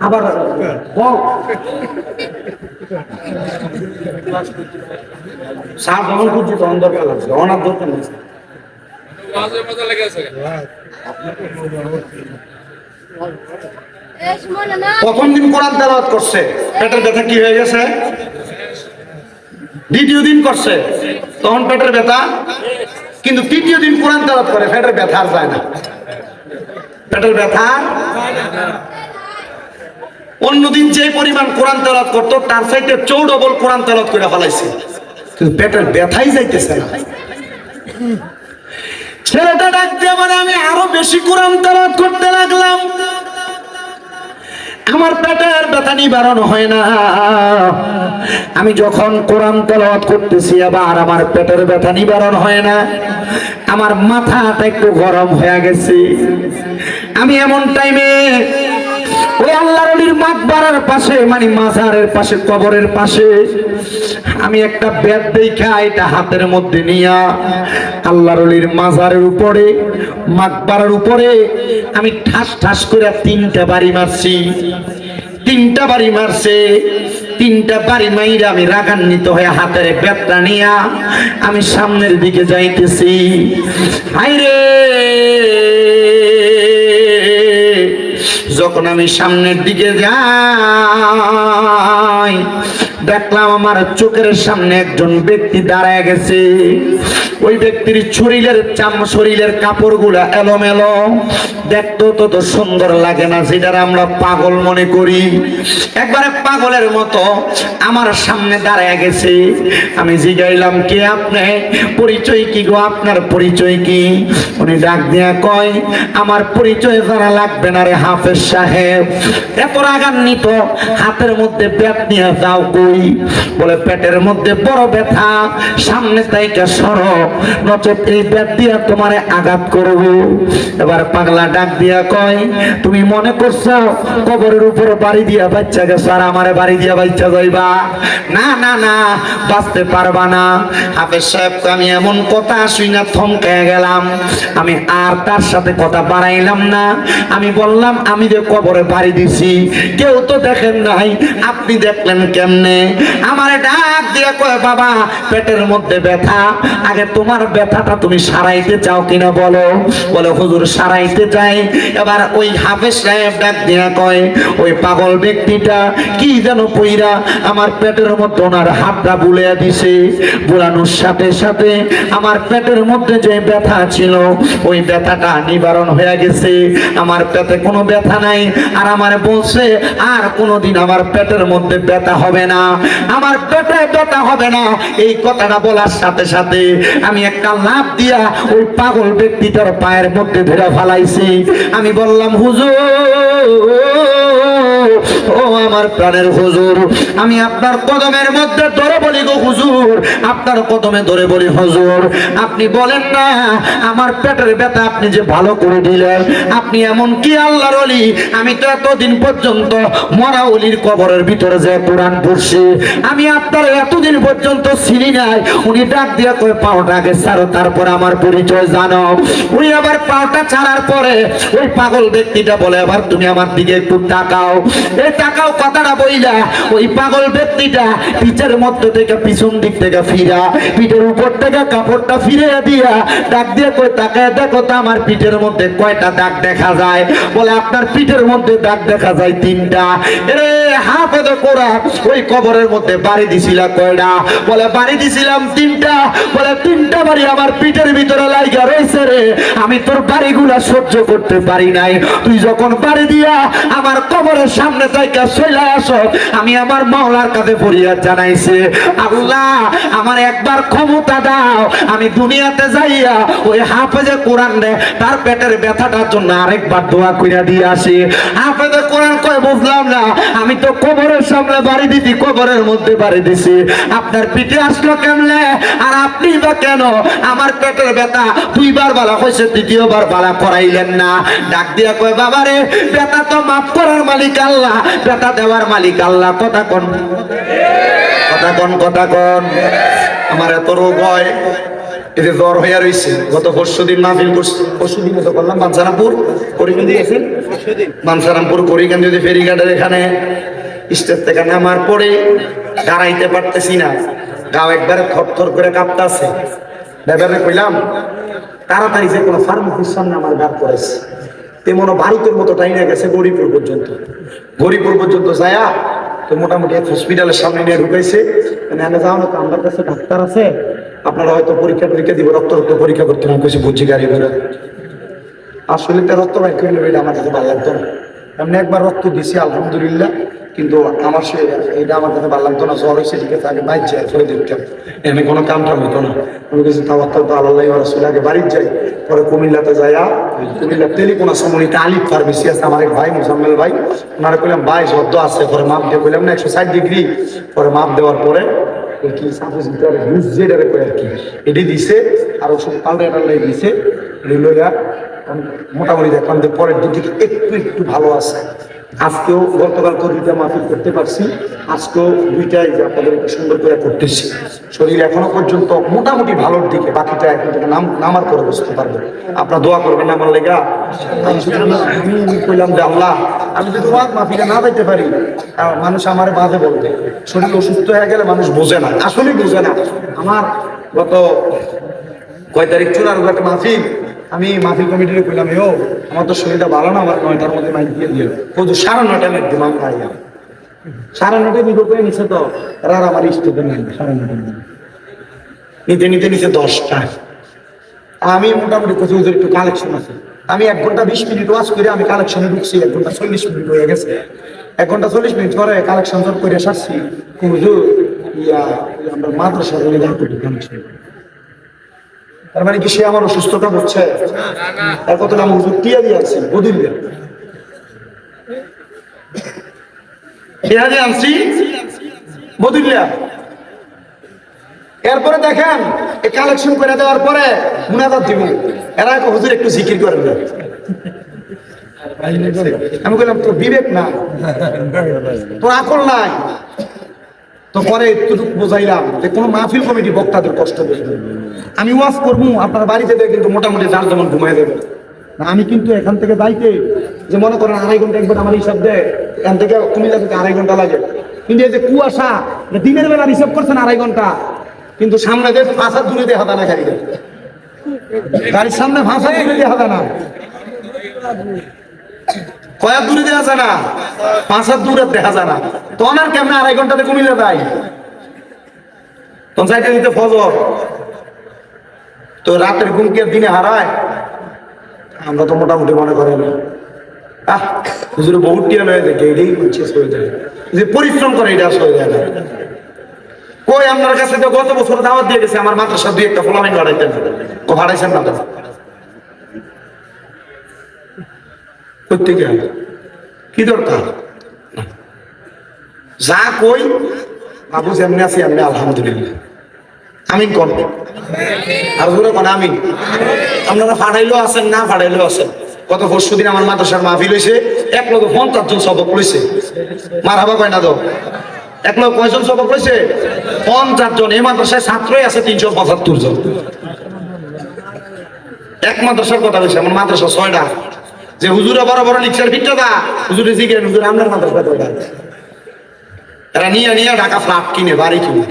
আবার সাপ যখন খুঁজছি তখন দরকার লাগছে, অনার দরকার নেই। প্রথম দিন কোরআন তেলাওয়াত করছে, পেটের ব্যথা কি হয়ে গেছে? দ্বিতীয় দিন করছে তখন পেটের ব্যথা, কিন্তু তৃতীয় দিন কোরআন তেলাওয়াত করে পেটের ব্যথা আর যায় না, পেটের ব্যথা। অন্যদিন যে পরিমাণ কোরআন তেলাওয়াত করতো তার চাইতে 4 কোরআন তেলাওয়াত করে ফেলাইছে, কিন্তু পেটের ব্যথাই যাইতেছে না। ছেলেটা ডাক দিয়ে বলে আমি আরো বেশি কোরআন তেলাওয়াত করতে লাগলাম, আমার পেটের ব্যথা নিবারণ হয় না। আমি যখন কোরআন তেলাওয়াত করতেছি আবার আমার পেটের ব্যথা নিবারণ হয় না, আমার মাথাটা একটু গরম হয়ে গেছে। আমি এমন টাইমে ওই আল্লাহর ওলির মাকবারার পাশে, মানে মাজারের পাশে, কবরের পাশে আমি একটা ব্যাট দেখা এটা হাতের মধ্যে নিয়া আল্লাহর ওলির মাজারের উপরে, মাকবারার উপরে আমি ঠাস ঠাস করে 3টা বাড়ি মারছি। 3টা বাড়ি মারছে, 3টা বাড়ি মাইরা আমি রাগান্বিত হয়ে হাতের ব্যাটটা নিয়া আমি সামনের দিকে যাইতেছি। হায়রে, যখন আমি সামনের দিকে যাই দেখলাম আমার চোখের সামনে একজন ব্যক্তি দাঁড়ায় গেছে। ওই ব্যক্তির শরীরের কাপড়গুলা এলোমেলো, দেখতে তত সুন্দর লাগে না, যেটা আমরা পাগল মনে করি, একবারে পাগলের মতো আমার সামনে দাঁড়ায় গেছে। আমি জিগাইলাম কে আপনি, পরিচয় কি গো, আপনার পরিচয় কি? উনি ডাক দিয়া কয় আমার পরিচয় জানা লাগবে না রে হাফেজ সাহেব। এত রাগান্বিত, হাতের মধ্যে ব্যাট নিয়ে যাও কই? বলে পেটের মধ্যে বড় ব্যথা, সামনে তাইকা সরো, নচেত এই ব্যাট দিয়া তোমারে আঘাত করব। এবার পাগলা ডাক দিয়া কয় তুমি মনে করছো কবরের উপর বাড়ি দিয়া বাচ্চা গেছো আর আমারে বাড়ি দিয়া বাচ্চা যাইবা? না না না, বাঁচতে পারবা না। হাফেজ সাহেবকে আমি এমন কথা শুই না থমকে গেলাম। আমি আর তার সাথে কথা বাড়াইলাম না। আমি বললাম আমি যে কবরে বাড়ি দিছি কেউ তো দেখেন নাই, আপনি দেখলেন কেমনে? আমারে ডাক দিয়ে কয় বাবা পেটের মধ্যে ব্যথা, আগে তোমার ব্যথাটা তুমি সারাইতে চাও কিনা বলো? বলে হুজুর সারাইতে চাই। এবার ওই হাফেজ সাহেব ডাক দিয়া কয় ওই পাগল ব্যক্তিটা কি যেন পইরা আমার পেটের মধ্যে ওনার হাতটা বুলিয়ে দিছে। বুলানোর সাথে সাথে আমার পেটের মধ্যে যে ব্যথা ছিল ওই ব্যথাটা নিবারণ হয়ে গেছে, আমার পেটে কোনো ব্যথা নাই। আর আমারে বলছে আর কোনোদিন আমার পেটের মধ্যে ব্যথা হবে না, আমার পেটে ব্যথা হবে না। এই কথাটা বলার সাথে সাথে আমি একটা লাফ দিয়া ওই পাগল ব্যক্তিটার পায়ের মধ্যে ধরে ফেলাইছি। আমি বললাম হুজুর, ও আমার প্রাণের হুজুর, আমি আপনার কদমের মধ্যে ধরে বলি গো হুজুর, আপনার কদমে ধরে বলি হুজুর, আপনি বলেন না আমার পেটের ব্যথা আপনি যে ভালো করে দিলেন, আপনি এমন কি আল্লাহর ওলি? আমি তো এতদিন পর্যন্ত মরা ওলির কবরের ভিতরে যে কোরআন পড়ছি, আমি আপনার এতদিন পর্যন্ত চিনি নাই। উনি ডাক দিয়ে কই পাওটা আগে ছাড়ো, তারপর আমার পরিচয় জানো। উনি আবার পাওটা ছাড়ার পরে ওই পাগল ব্যক্তিটা বলে এবার তুমি আমার দিকে একটু তাকাও। এই তাকাও কথাটা বইলা ওই পাগল ব্যক্তিটা পিঠের মধ্যে থেকে পিছন দিক থেকে ফিরা, পিঠের উপর থেকে কাপড়টা ফিরে দিয়া ডাক দিয়ে কই তাকায় দেখো তো আমার পিঠের মধ্যে কয়টা দাগ দেখা যায়? বলে আপনার পিঠের মধ্যে দাগ দেখা যায় 3টা। এরে হাফেজে কোরআন ওই কবরের মধ্যে বাড়ি দিছিলা কয়টা? বলে বাড়ি দিছিলাম 3টা। বলে 3টা বাড়ি আমার পিঠের ভিতরে লাইগা রয়েছে রে, আমি তোর বাড়িগুলা সহ্য করতে পারি নাই। তুই যখন বাড়ি দিয়া আমার কবরের সামনে যাইকা চলে আসো, আমি আমার মাওলার কাছে ফরিয়াদ জানাইছে, আল্লাহ আমার একবার ক্ষমতা দাও, আমি দুনিয়াতে যাইয়া ওই হাফেজে কোরআন রে তার পেটের ব্যথাটার জন্য আরেকবার দোয়া কইরা দিয়ে আসি। হাফেজে কোরআন কয় বুঝলাম না, আমি তো কবরের সামনে বাড়ি দিছি, কবরের মধ্যে বাড়ি দিছি, আপনার পিঠে আসলো কেমনে? আর আপনি বা কেন আমার পেটের ব্যথা 2বার বালা হয়েছে, 3য়বার বালা করাইলেন না? ডাক দিয়া কয় বাবারে ব্যথা তো মাফ করার মালিক আল্লাহ, ব্যথা দেওয়ার মালিক আল্লাহ। কথা কোন, কথা কোন, কথা কোন। আমার এত রোগ হয়, এই যে জ্বর হইয়া রয়েছে। গত পরশুদিন মাহফিল করছি, পরশুদিন তো করলাম বাঞ্ছারামপুর করিগঞ্জ দিয়েছেন, বাঞ্ছারামপুর করিগঞ্জ যদি ফেরিঘাটের এখানে স্টেজ থেকে নামার পরে দাঁড়াইতে পারতেছি না, গাও একবারে থরথর করে কাঁপতাছে। ব্যাপারে কইলাম তাড়াতাড়ি যে কোনো ফার্মেসির সামনে আমার ব্যাগ করেছে, তেমন বাড়িতে মতো টাইম গেছে গরিপুর পর্যন্ত। গরিপুর পর্যন্ত যায়া তো মোটামুটি হসপিটালের সামনে নিয়ে ঢুকাইছে, এনে যাও না তো আমার কাছে ডাক্তার আছে, আপনারা হয়তো পরীক্ষা টরীক্ষা দিব, রক্ত রক্ত পরীক্ষা করতে না কইছে, বুঝছি গাড়ি করে আসলে তো রক্ত বাইর করলে এটা আমার কাছে ভালো লাগতো না। এমনি একবার রক্ত দিছি আলহামদুলিল্লাহ, কিন্তু আমার সে এটা আমার কাছে ভালো লাগতো না। জ্বর হয়েছে ঠিক আছে, আগে বাইর যাই পরে দেখতাম, এমনি কোনো কাম টাম হতো না। আমি কিছু তাওয়ার তো আল্লাহ রাসূল, আগে বাড়ির যাই, পরে কুমিল্লাতে যাইয়া কুমিল্লা টেলিকোনা সমনিতে আলিফ ফার্মেসি আছে আমার এক ভাই মুজাম্মেল ভাই, ওনারা কইলাম ভাই শব্দ আছে, পরে মাপ দিয়ে কইলাম না 160°, পরে মাপ দেওয়ার পরে কি সাপোজ ভিতরে বুঝ যেটারে কই আর কি এটি দিছে, আর ওষুধ পাল্টাই দিছে, লইয়া মোটামুটি দেখলাম যে পরের দিক থেকে একটু একটু ভালো আছে। আজকেও গতকাল তো 2টা মাহফিল করতে পারছি, আজকেও 2টাই যে আপনাদের একটু সুন্দর করে করতেছি। শরীর এখনো পর্যন্ত মোটামুটি ভালোর দিকে, বাকিটা এখন থেকে নামার পরে বুঝতে পারবো। আপনার দোয়া করবেন আমার লেগা। আমি কইলাম যে আল্লাহ, আমি যদি মাহফিলে না যাইতে পারি, মানুষ আমার বাজে বলবে, শরীর অসুস্থ হয়ে গেলে মানুষ বোঝে না, আসলেই বোঝে না। আমার গত কয় তারিখ 14 একটা মাহফিল, আমি মাহফিল কমিটির কইলাম আমার তো শরীরটা ভালো না, আমার 9টার মধ্যে মাইক দিয়ে দিল, কিন্তু 9:30 মাইক দিলাম ভাই, 9:30 নিতে করে নিছে তো, আর আমার স্টেপে নেই 9:30 নিতে নিতে নিচে 10টা। আমি মোটামুটি কোথাও একটু কালেকশন আছে, আমি 1 ঘন্টা 20 মিনিট ওয়াজ করে আমি কালেকশনে ঢুকছি, 1 ঘন্টা 40 মিনিট হয়ে গেছে। 1 ঘন্টা 40 মিনিট পরে কালেকশন সব করে সারছি, হুজুর আমরা মাদ্রাসার কালেকশন। তার মানে কি সে আমার অসুস্থতা বুঝছে? তার কথা আমি হুজুর টিয়া দিয়ে আনছি, বদিল টিয়া দিয়ে আনছি বদিল্লা। এরপরে দেখেন এই কালেকশন করে দেওয়ার পরে মুনাজাত দিব, এরা হুজুর একটু জিকির করেন না। আমি বললাম তোর বিবেক না, তোর আকল নাই। তো পরে একটু বোঝাইলাম যে কোনো মাহফিল কমিটি বক্তাদের কষ্ট বুঝবে, আমি ওয়াজ করবো আপনার বাড়িতে কিন্তু মোটামুটি যার যেমন ঘুমাই দেবে না। আমি কিন্তু এখান থেকে যাইতে যে মনে করেন 2.5 ঘন্টা একবার আমার হিসাব দেয়, এখান থেকে কুমিল্লা থেকে 2.5 ঘন্টা লাগে, কিন্তু এই যে কুয়াশা দিনের বেলা হিসাব করছেন 2.5 ঘন্টা, কিন্তু সামনে যে ভাষা দূরে দেখা যায় না, গাড়ির সামনে ভাষা দূরে দেখা যায় না, কয়েক দূরে দেখা যায় না, 5 হাত দূরে দেখা যায় না। তখন আর কেমন 2.5 ঘন্টাতে কুমিল্লা যায়, তখন যাইতে দিতে ফজর, তো রাতের ঘুম কে দিনে হারায়? আমরা তো মোটামুটি মনে করেন হুজুর বহুত টিয়া লয়ে দেখে এটাই শেষ হয়ে যায়, যে পরিশ্রম করে এটা হয়ে যায় না। কই আপনার কাছে তো গত বছর দাওয়াত দিয়ে গেছে, আমার মাত্র 2-1টা ফলামিন বাড়াইতেন, ও হারাইছেন না প্রত্যেকে, কি দরকার? যা কই বাবু যেমনি আছি এমনি আলহামদুলিল্লাহ, আমিন কোন আর জোরে কোন আমিন। আপনারা ফাটাইলেও আছেন, না ফাটাইলেও আছেন। গত পরশুদিন আমার মাদ্রাসার মাহফিল হয়েছে, 150 জন সবক লইছে, মারহাবা কয় না তো? 100 কয়জন সবক লইছে? 50 জন। এই মাদ্রাসায় ছাত্রই আছে 375 জন। এক মাদ্রাসার কথা বলছে, আমার মাদ্রাসা 6টা। যে হুজুরা বড় বড় লিকচার ভিটটা দা হুজুরে জিগেন, হুজুর আপনার মাদ্রাসা কয়টা? এরা নিয়ে নিয়ে ঢাকা ফ্ল্যাট কিনে, বাড়ি কিনে,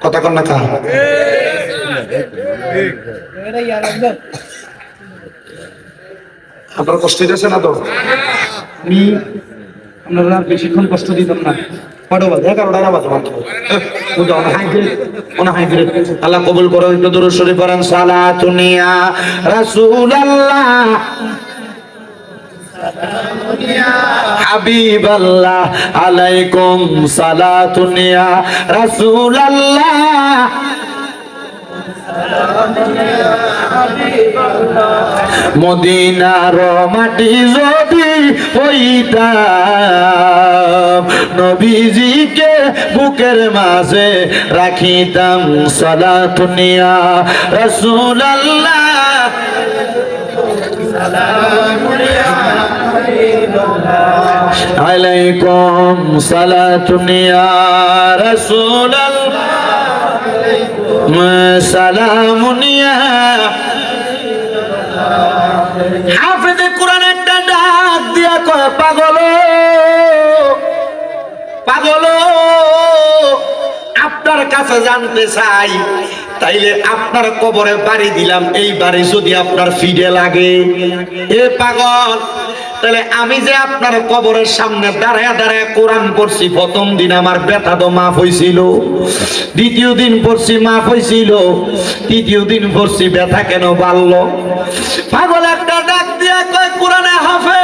কথা কন না কা? আপনার কষ্ট হইতেছে না তো? আমি আপনারা বেশিক্ষণ কষ্ট দিতাম না, 11টা বাজে মাত্র। আল্লাহ কবুল করো, একটু দুরূদ শরীফ পড়েন। সালাতুন ইয়া রাসূলুল্লাহ হাবিবাল্লাহ আলাইকুম সালাতুন ইয়া রাসূলুল্লাহ মদিনার মাটি যদি হইতাম, নবীজিকে বুকের মাঝে রাখিতাম। সালাতুন ইয়া রাসূলুল্লাহ আলাইকুম সালাতুন ইয়া রাসূলুল্লাহ সালামুন ইয়া। হাফেজে কোরআন একটা ডাক দিয়া কয়, পাগল পাগল আপনার কাছে জানতে চাই, তাইলে আপনার কবরে বাড়ি দিলাম, এই বাড়ি যদি আপনার ফিডে লাগে, এ পাগল তাহলে আমি যে আপনার কবরের সামনে দাঁড়ায় দাঁড়ায় কোরআন পড়ছি, প্রথম দিন আমার ব্যথা তো মাফ হয়েছিল, দ্বিতীয় দিন পড়ছি মাফ হয়েছিল, তৃতীয় দিন পড়ছি ব্যথা কেন বাড়লো? পাগল একটা ডাক দিয়া কয়, কোরআনে হাফেজ,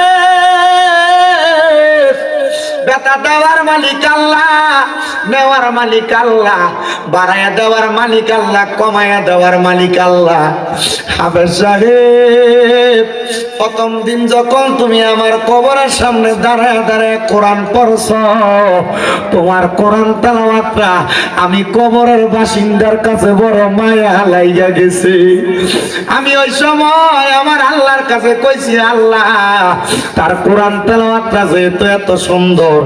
ব্যথা দেওয়ার মালিক আল্লাহ, নেওয়ার মালিক আল্লাহ, বাড়ায়া দেওয়ার মালিক আল্লাহ, কমায়া দেওয়ার মালিক আল্লাহ। হাফেজ সাহেব, প্রথম দিন যখন তুমি আমার কবরের সামনে দাঁড়ায় দাঁড়ায় কোরআন পড়ছ, তোমার কোরআন তেলাওয়াতটা আমি কবরের বাসিন্দার কাছে বড় মায়া লাইগা গেছে। আমি ওই সময় আমার আল্লাহর কাছে কইছি, আল্লাহ তার কোরআন তেলাওয়াতটা যেহেতু এত সুন্দর,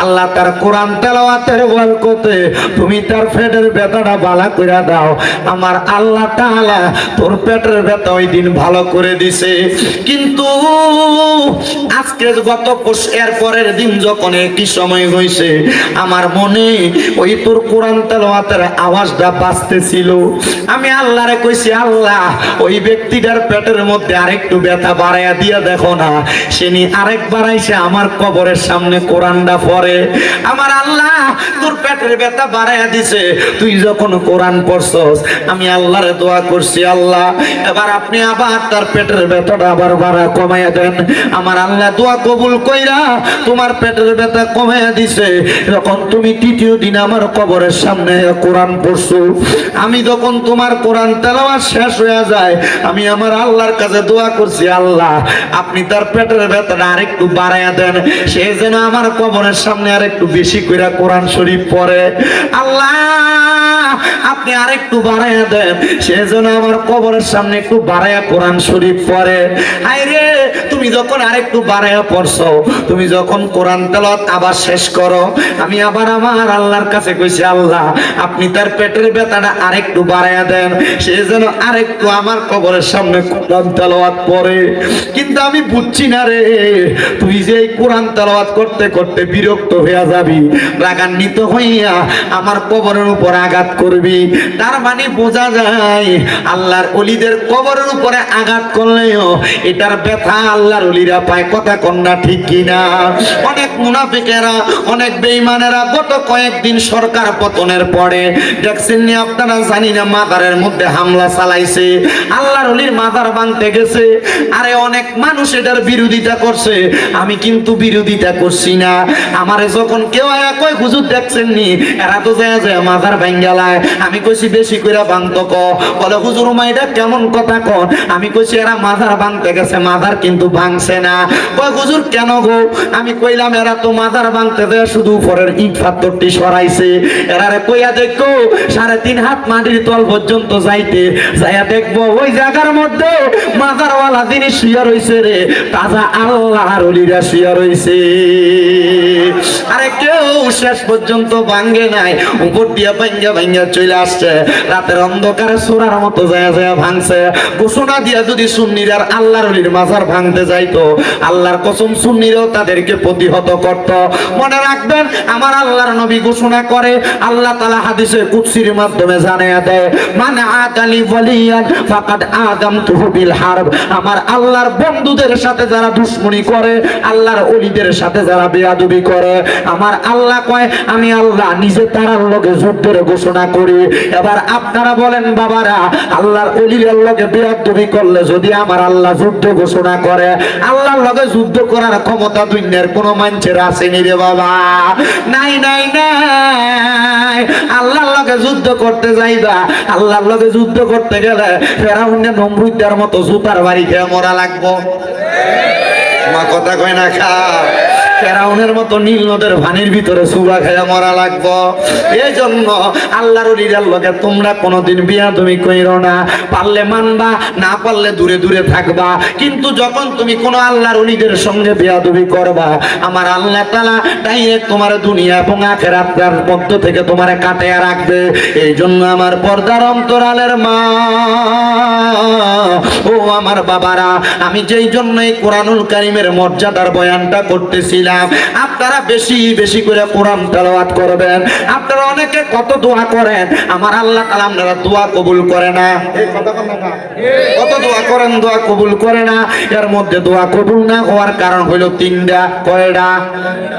আল্লাহ তার কোরআন তেলাওয়াতের বরকতে তুমি তার পেটের ব্যথাটা ভালো করে দাও। আমার আল্লাহ তাআলা তোর পেটের ব্যথা ওই দিন ভালো করে দিছে। কিন্তু আজকে গত এর পরের দিন যখন একই সময় হয়েছে, আমার মনে ওই তোর কোরআন তেলাওয়াতের আওয়াজটা বাজতেছিল। আমি আল্লাহরে কইছি, আল্লাহ ওই ব্যক্তিটার পেটের মধ্যে আরেকটু ব্যথা বাড়াইয়া দিয়া দেখো না, সে নি আরেকবার আইসে আমার কবরের সামনে কোরআনটা পড়ে। আমার আল্লাহ তোর পেটের ব্যথা বাড়াইয়া দিছে, তুই যখন কোরআন পড়ছস। আমি আল্লাহরে দোয়া করছি, আল্লাহ এবার আপনি আবার তার পেটের ব্যথাটা আবার বাড়া কমাইয়া দেন। আমার আল্লাহ দোয়া কবুল কইরা তোমার পেটের ব্যথা কমাইয়া দিছে। যখন তুমি তৃতীয় দিন আমার কবরের সামনে কোরআন পড়ছো, আমি যখন তোমার কোরআন তেলাওয়াত শেষ হয়ে যায়, আমি আমার আল্লাহর কাছে দোয়া করছি, আল্লাহ আপনি তার পেটের ব্যথাটা আরেকটু বাড়াইয়া দেন, সে যেন আমার কবরের সামনে আরেকটু বেশি করে কোরআন শরীফ পড়ে। আল্লাহ আপনি আরেকটু বাড়াইয়া দেন, সে যেন আমার কবরের সামনে একটু বাড়াইয়া কোরআন শরীফ পড়ে। আইরে তুমি যখন আরেকটু বাড়াইয়া পড়ছো, তুমি যখন কোরআন তেলাওয়াত আবার শেষ করো, আমি আবার আমার আল্লাহর কাছে কইছি, আল্লাহ আপনি তার পেটের ব্যথাটা আরেকটু বাড়াইয়া দেন, সে যেন আরেকটু আমার কবরের সামনে কোরআন তেলাওয়াত পড়ে। কিন্তু আমি বুঝছি না রে, তুই যে এই কোরআন তেলাওয়াত করতে করতে বিরক্ত হইয়া যাবি, রাগান্বিত হইয়া আমার কবরের উপর আঘাত করবি। তার মানে বোঝা যায় আল্লাহর ওলিদের কবরের উপরে আঘাত করলেও এটার ব্যথা আল্লাহর ওলিরা পায়। কথা কন্যা ঠিক কিনা? অনেক মুনাফিকেরা, অনেক বেঈমানেরা গত কয়েকদিন সরকার পতনের পরে দেখছেন নি আপনারা, জানি না মাজারের মধ্যে হামলা চালাইছে, আল্লাহর ওলির মাজার ভাঙতে গেছে। আরে অনেক মানুষ এটার বিরোধিতা করছে, আমি কিন্তু বিরোধিতা করছি না। আমারে যখন কেউ কয় হুজুর দেখছেন নি এরা তো যায় যায় মাজার ভাঙ্গালায়, আমি কইছি বেশি কইরা ভাঙতো ক, বলে হুজুর মা এটা কেমন কথা কন? আমি কইছি এরা মাজার ভাঙতে গেছে, মাজার কিন্তু ভাঙছে না। কয় হুজুর কেন গো? আমি কইলাম এরা তো মাজার ভাঙতে যায় শুধু উপরের ইট পাথরটি সরাইছে, এরারে কইয়া দেখো 3.5 হাত মাটির তল পর্যন্ত যাইতে যাইয়া দেখবো ওই জায়গার মধ্যে মাজারওয়ালা জিনিস শুয়া রইছে রে, তাজা আল্লাহর ওলিরা শুয়া রইছে। আরে কেউ শেষ পর্যন্ত ভাঙ্গে নাই, উপর দিয়া ভাঙ্গা ভাঙ্গা চলে আসছে, রাতের অন্ধকারে সোরার মতো যায় যায় ভাঙছে। ঘোষণা দিয়া যদি সুন্নিরা আল্লাহর ওলির মাজার ভাঙতে যাইতো, আল্লাহর কসম সুন্নিরাও তাদেরকে প্রতিহত করত। মনে রাখবেন আমার আল্লাহর নবী ঘোষণা করে, আল্লাহ তাআলা হাদিসে কুদসির মাধ্যমে জানায়া দেয়, মান আদালি ওয়ালিয়ান ফাকাদ আযামতুহু বিল হারব। আমার আল্লাহর বন্ধুদের সাথে যারা দুশমনি করে, আল্লাহর ওলিদের সাথে যারা বেয়াদবি করে, আমার আল্লাহ কয় আমি আল্লাহ নিজে তার লগে যুদ্ধের ঘোষণা করি। এবার আপনারা বলেন বাবারা, আল্লাহর ওলির লগে বেয়াদবি করলে যদি আমার আল্লাহ যুদ্ধ ঘোষণা করে, আল্লাহর লগে যুদ্ধ করার ক্ষমতা দুনিয়ার কোন মানুষের আছে নি রে বাবা? নাই নাই নাই। আল্লাহর লগে যুদ্ধ করতে যাইবা, আল্লাহর লগে যুদ্ধ করতে গেলে ফেরাউনের নমরুদের মতো জুতার বাড়ি খেয়ে মরা লাগবো। মা কথা কয় না খা, ফেরাউনের মতো নীল নদের পানির ভিতরে সুবা খাইয়া মরা লাগবো। এই জন্য আল্লাহর ওলিদের লগে তোমরা কোনোদিন বিয়াদবি কইরো না, পারলে মানবা, না পারলে দূরে দূরে থাকবা। কিন্তু যখন তুমি কোনো আল্লাহর ওলিদের সঙ্গে বিয়াদবি করবা, আমার আল্লাহ তাআলা ডাইরেক্ট তোমার দুনিয়া এবং আখিরাতের মধ্য থেকে তোমারে কাটায়া রাখবে। এই জন্য আমার পর্দার অন্তরালের মা ও আমার বাবারা, আমি যেই জন্য এই কোরআনুল কারীমের মর্যাদার বয়ানটা করতেছিলাম, দিলাম, আপনারা বেশি বেশি করে কোরআন তেলাওয়াত করবেন। আপনারা অনেকে কত দোয়া করেন, আমার আল্লাহ তাআলা আপনারা দোয়া কবুল করে না। এই কথা বল না, কত দোয়া করেন, দোয়া কবুল করে না। এর মধ্যে দোয়া কবুল না হওয়ার কারণ হইল তিনটা। কয়টা?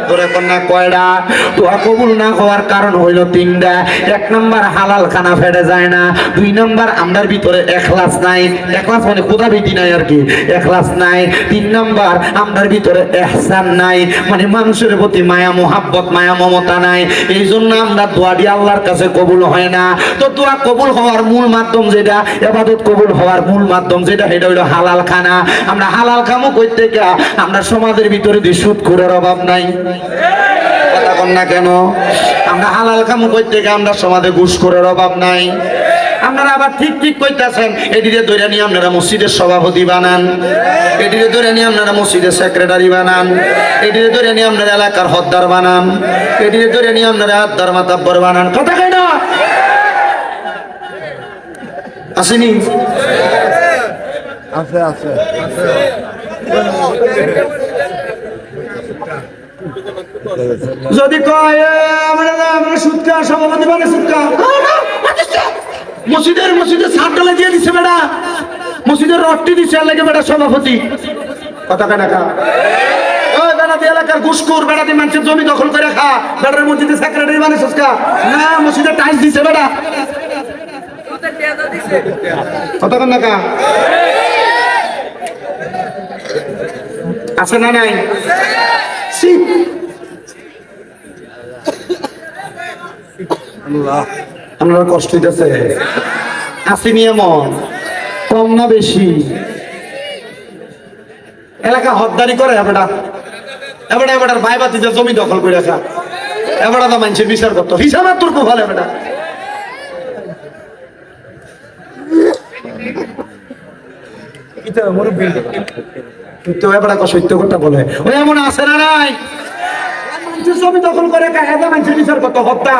তোরে কন্যা কয়টা? দোয়া কবুল না হওয়ার কারণ হইল তিনটা। এক নাম্বার হালাল খানা ফেটে যায় না। দুই নাম্বার আমরার ভিতরে এখলাস নাই। এখলাস মানে খোদা ভীতি নাই আর কি, এখলাস নাই। তিন নাম্বার আমরার ভিতরে ইহসান নাই, মানে মানুষের প্রতি মায়া মোহাব্বত, মায়া মমতা নাই। এই জন্য আমরা দোয়া দিয়ে আল্লাহর কাছে কবুল হয় না। তো দোয়া কবুল হওয়ার মূল মাধ্যম যেটা, ইবাদত কবুল হওয়ার মূল মাধ্যম যেটা, সেটা হইল হালাল খানা। আমরা হালাল খামো কই থেকে? আমরা সমাজের ভিতরে দিয়ে সুদ করার অভাব নাই। কথা কন না কেন? আমরা হালাল খামো কই থেকে? আমরা সমাজে ঘুষ করার অভাব নাই। আপনারা আবার ঠিক ঠিক কইতাছেন, এদিকে ধরে নিয়ে আপনারা মসজিদের সভাপতি বানান, এদিকে ধরে নিয়ে আপনারা মসজিদের সেক্রেটারি বানান, এদিকে ধরে নিয়ে আপনারা এলাকার হদ্দার বানান, এদিকে ধরে নিয়ে আপনারা আদ্দার মাতাব্বর বানান। কথা কই না? আসেনি? আছে আছে যদি কয় আমরা সুদকা সভাপতি বানাই, সুদকা মসজিদের ছাদ ডালা দিয়ে দিছে বেটা, মসজিদের রডটি দিছে লাগে বেটা সভাপতি। কথা কেনা খা ওই বেড়া দিয়ে এলাকার ঘুষখোর, বেড়া দিয়ে মানুষের জমি দখল করে খা, বেটার মসজিদের সেক্রেটারি বানিয়েছিস কা? না, মসজিদের টাইলস দিছে বেটা। কথা কেনা খা আছে না নাই? আপনার কষ্ট হইতেছে? আসেনি এমন? কম না বেশি? এলাকা হদ্দারি করে এবারটা, এবারটার ভাই বাতিতে জমি দখল করে রাখা, এবারটা তো মানুষের বিচার করতো, হিসাব তোর ভালো এবারটা। সত্য কথা বলে ওই এমন আছে না নাই? মানুষের জমি দখল করে কায়দা মানুষের বিচার করতো হত্যা।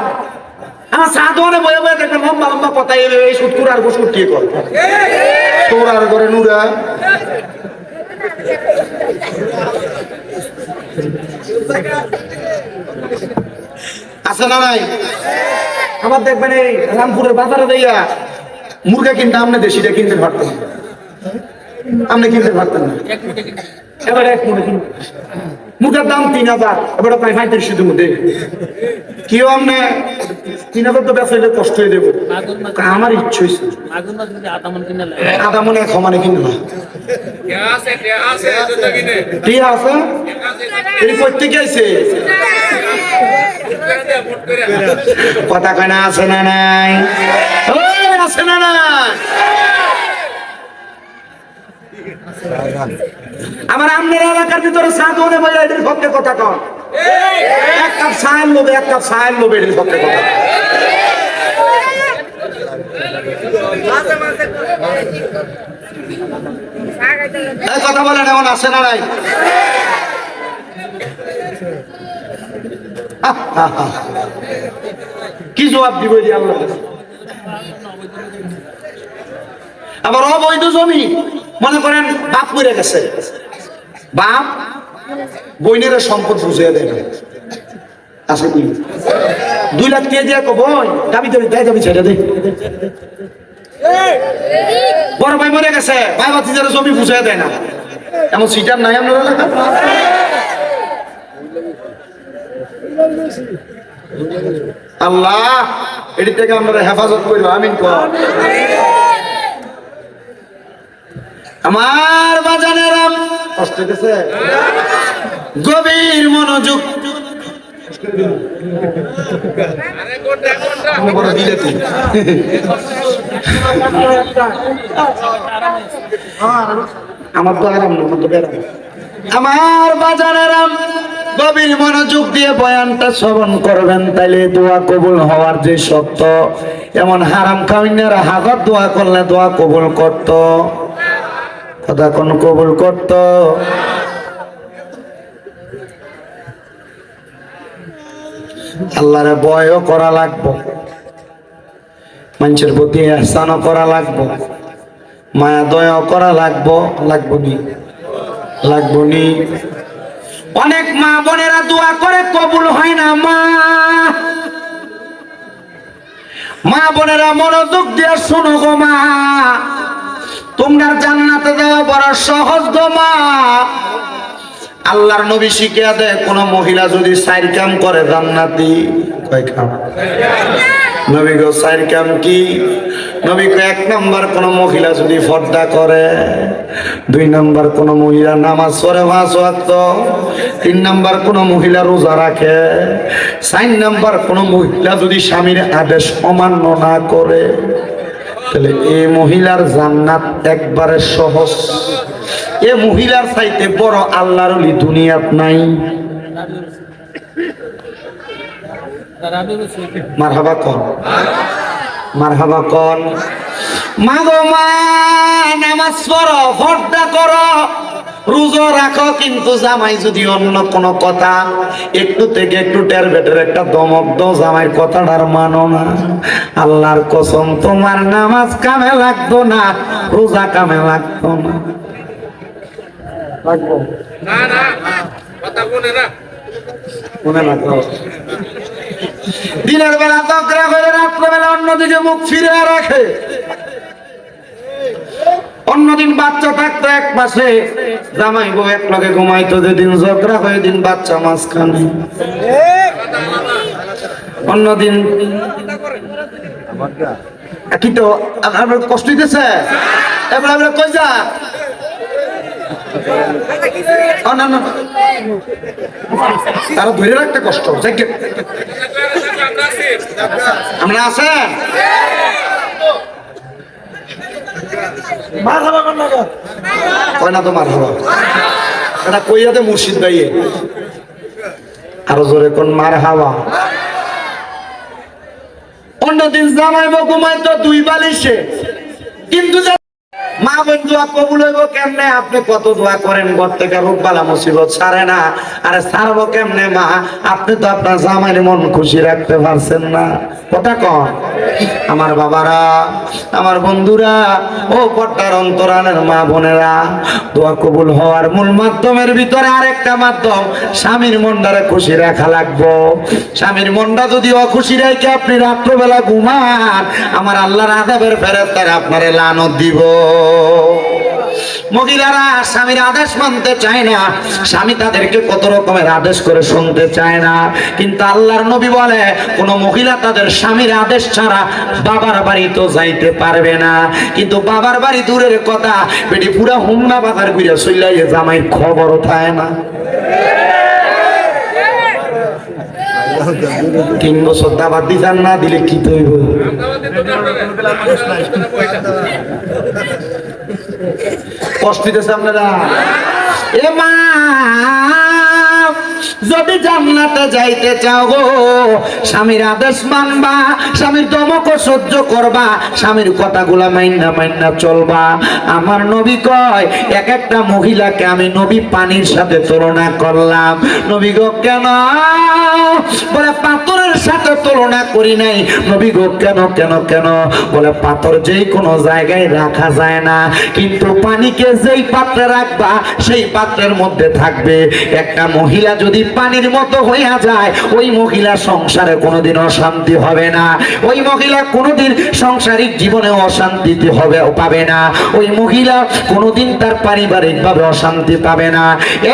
আমার সাধনে বয়ে বয়ে দেখে লম্বা লম্বা কথা, এই সুৎকুর আর গোসুর কি করে তোর আর করে নুরা। আছে না নাই? আবার দেখবেন এই রামপুরের বাজারে দেয়া মুরগা কিনতে, আপনি দেশিটা কিনতে পারতেন, আপনি কিনতে পারতেন না। এবার এক মুরগার দাম 3000, এবার প্রায় 3500 মধ্যে কেউ আপনি 3000 তো বেচাইলে কষ্ট হয়ে দেবো। আমার ইচ্ছে হয়েছে আধা মনে এক সমানে কিনবে না। ঠিক আছে, এই প্রত্যেকে আছে কথা কেনা আছে না নাই? আছে না না? আমার আমনের এলাকার ভিতরে সাধনে বলে এদের সত্যি কথা কন, এক কাপ সায়ের লোভে, এক কাপ সায়ের লোভে এদের সত্যি কথা। কথা বলেন এমন আছে না নাই? কি জবাব দিব আল্লাহ? আবার অবৈধ জমি মনে করেন বাপ মরে গেছে, বাপ বইনের সম্পদ বুঝিয়ে দেয় না, আছে কি 2 লাখ দিয়ে দিয়ে বই দাবি দাবি দেয়, দাবি ছেড়ে দে। বড় ভাই মরে গেছে, ভাই ভাতিজারা জমি বুঝিয়ে দেয় না, এমন সিটার নাই আপনার এলাকা? আল্লাহ এটি থেকে আমরা হেফাজত করবো, আমিন কর। আমার বাজানেরাম কষ্ট হইতেছে, গভীর মনোযোগ। আমার তো আরাম না, আমার তো বেড়াম। আমার বাজানেরাম গভীর মনোযোগ দিয়ে বয়ানটা শ্রবণ করবেন, তাইলে দোয়া কবুল হওয়ার যে সত্য, এমন হারাম খাওয়াইনারা হাজার দোয়া করলে দোয়া কবুল করত, কথা কোন কবুল করত? আল্লাহরে ভয়ও করা লাগবো, মানুষের প্রতি ইহসানও করা লাগবো, মায়া দয়াও করা লাগবো, লাগবো নি? লাগবো নি? অনেক মা বোনেরা দোয়া করে কবুল হয় না। মা বোনেরা মনোযোগ দিয়ে শোনো গো মা, তোমরা জান্নাতে যাওয়া বড় সহজ গো মা। আল্লাহর নবী শিখিয়ে দেয়, কোন মহিলা যদি 4 কাম করে জান্নাতি। কয় কাম? নবী গো 4 কাম কি? নবী কয় 1 নাম্বার কোন মহিলা যদি পর্দা করে, 2 নাম্বার কোন মহিলা নামাজ পড়ে 5 ওয়াক্ত, 3 নাম্বার কোন মহিলা রোজা রাখে, 4 নাম্বার কোন মহিলা যদি স্বামীর আদেশ অমান্য না করে। তাহলে এই মহিলার জান্নাত একবারে সহজ। এ মহিলার চাইতে বড় আল্লাহর ওলি দুনিয়াত নাই। মারহাবা কোন, মারহাবা কোন। মা গো মা, নামাজ পড়ো, পর্দা করো, রোজা রাখো, কিন্তু জামাই যদি অন্য কোনো কথা একটু থেকে একটু টের বেটের একটা দমক দাও, জামাইয়ের কথাটার মানো না, আল্লাহর কসম তোমার নামাজ কামে লাগতো না, রোজা কামে লাগতো না। লাগবো না? না, কথা বলে না, মনে রাখো। দিনের বেলা ঝগড়া করে রাত্রেবেলা অন্যদিকে মুখ ফিরে রাখে। অন্যদিন বাচ্চা থাকতো এক পাশে, জামাই বউ এক লগে ঘুমাইতো, যেদিন ঝগড়া হয় দিন বাচ্চা মাঝখানে। অন্যদিন কি তো আপনার কষ্ট হইতেছে, এবার কই যা তারা ধরে রাখতে কষ্ট। আমরা আছেন কয় না তো মার হাওয়া, এটা কইয়াতে মুর্শিদ ভাই আরো জোরে কোন মার হাওয়া। অন্যদিন জামাই বউ ঘুমাইতো 2 বালিশে, কিন্তু মা বোন দোয়া কবুল হইব কেমনে? আপনি কত দোয়া করেন, ঘর থেকে রোগ বালা মুসিবত ছাড়ে না, আরে ছাড়বো কেমনে মা? আপনি তো আপনার জামাইয়ের মন খুশি রাখতে পারছেন না। কথা কন আমার বাবারা, আমার বন্ধুরা, ও পর্দার অন্তরালের মা বোনেরা, দোয়া কবুল হওয়ার মূল মাধ্যমের ভিতরে আরেকটা মাধ্যম, স্বামীর মনটারে খুশি রাখা লাগবো। স্বামীর মনটা যদি অখুশি রেখে আপনি রাত্রবেলা ঘুমান, আমার আল্লাহর আযাবের ফেরেশতারা আপনারে লানত দিব। মহিলারা স্বামীর আদেশ মানতে চায় না, স্বামী তাদেরকে কত রকমের আদেশ করে শুনতে চায় না, কিন্তু আল্লাহর নবী বলে কোন মহিলা তাদের স্বামীর আদেশ ছাড়া বাবার বাড়ি তো যাইতে পারবে না। কিন্তু বাবার বাড়ি দূরের কথা, বেটি পুরা হুমনা বাজার ঘুরে চইলাই জামাইয়ের খবরও থাকে না। 3 বছর দাবাত দিতেন না দিলে কি তৈব? কষ্ট দিতেছে আপনারা। এ মা, যদি জান্নাতে যাইতে চাও গো, স্বামীর আদেশ মানবা, স্বামীর দমক সহ্য করবা, স্বামীর কথাগুলা মাইন্না মাইন্না চলবা। আমার নবী কয়, এক একটা মহিলাকে আমি নবী পানির সাথে তুলনা করলাম। নবী গো কেন? বলে পাথরের সাথে তুলনা করি নাই। নবী গো কেন কেন কেন? বলে পাথর যেই কোনো জায়গায় রাখা যায় না, কিন্তু পানিকে যেই পাত্রে রাখবা সেই পাত্রের মধ্যে থাকবে। একটা মহিলা যদি পানির মতো হইয়া যায়, ওই মহিলা সংসারে কোনোদিন অশান্তি হবে না, ওই মহিলা কোনোদিন সাংসারিক জীবনে অশান্তিতে হবে পাবে না, ওই মহিলা কোনোদিন তার পারিবারিক ভাবে অশান্তি পাবে না।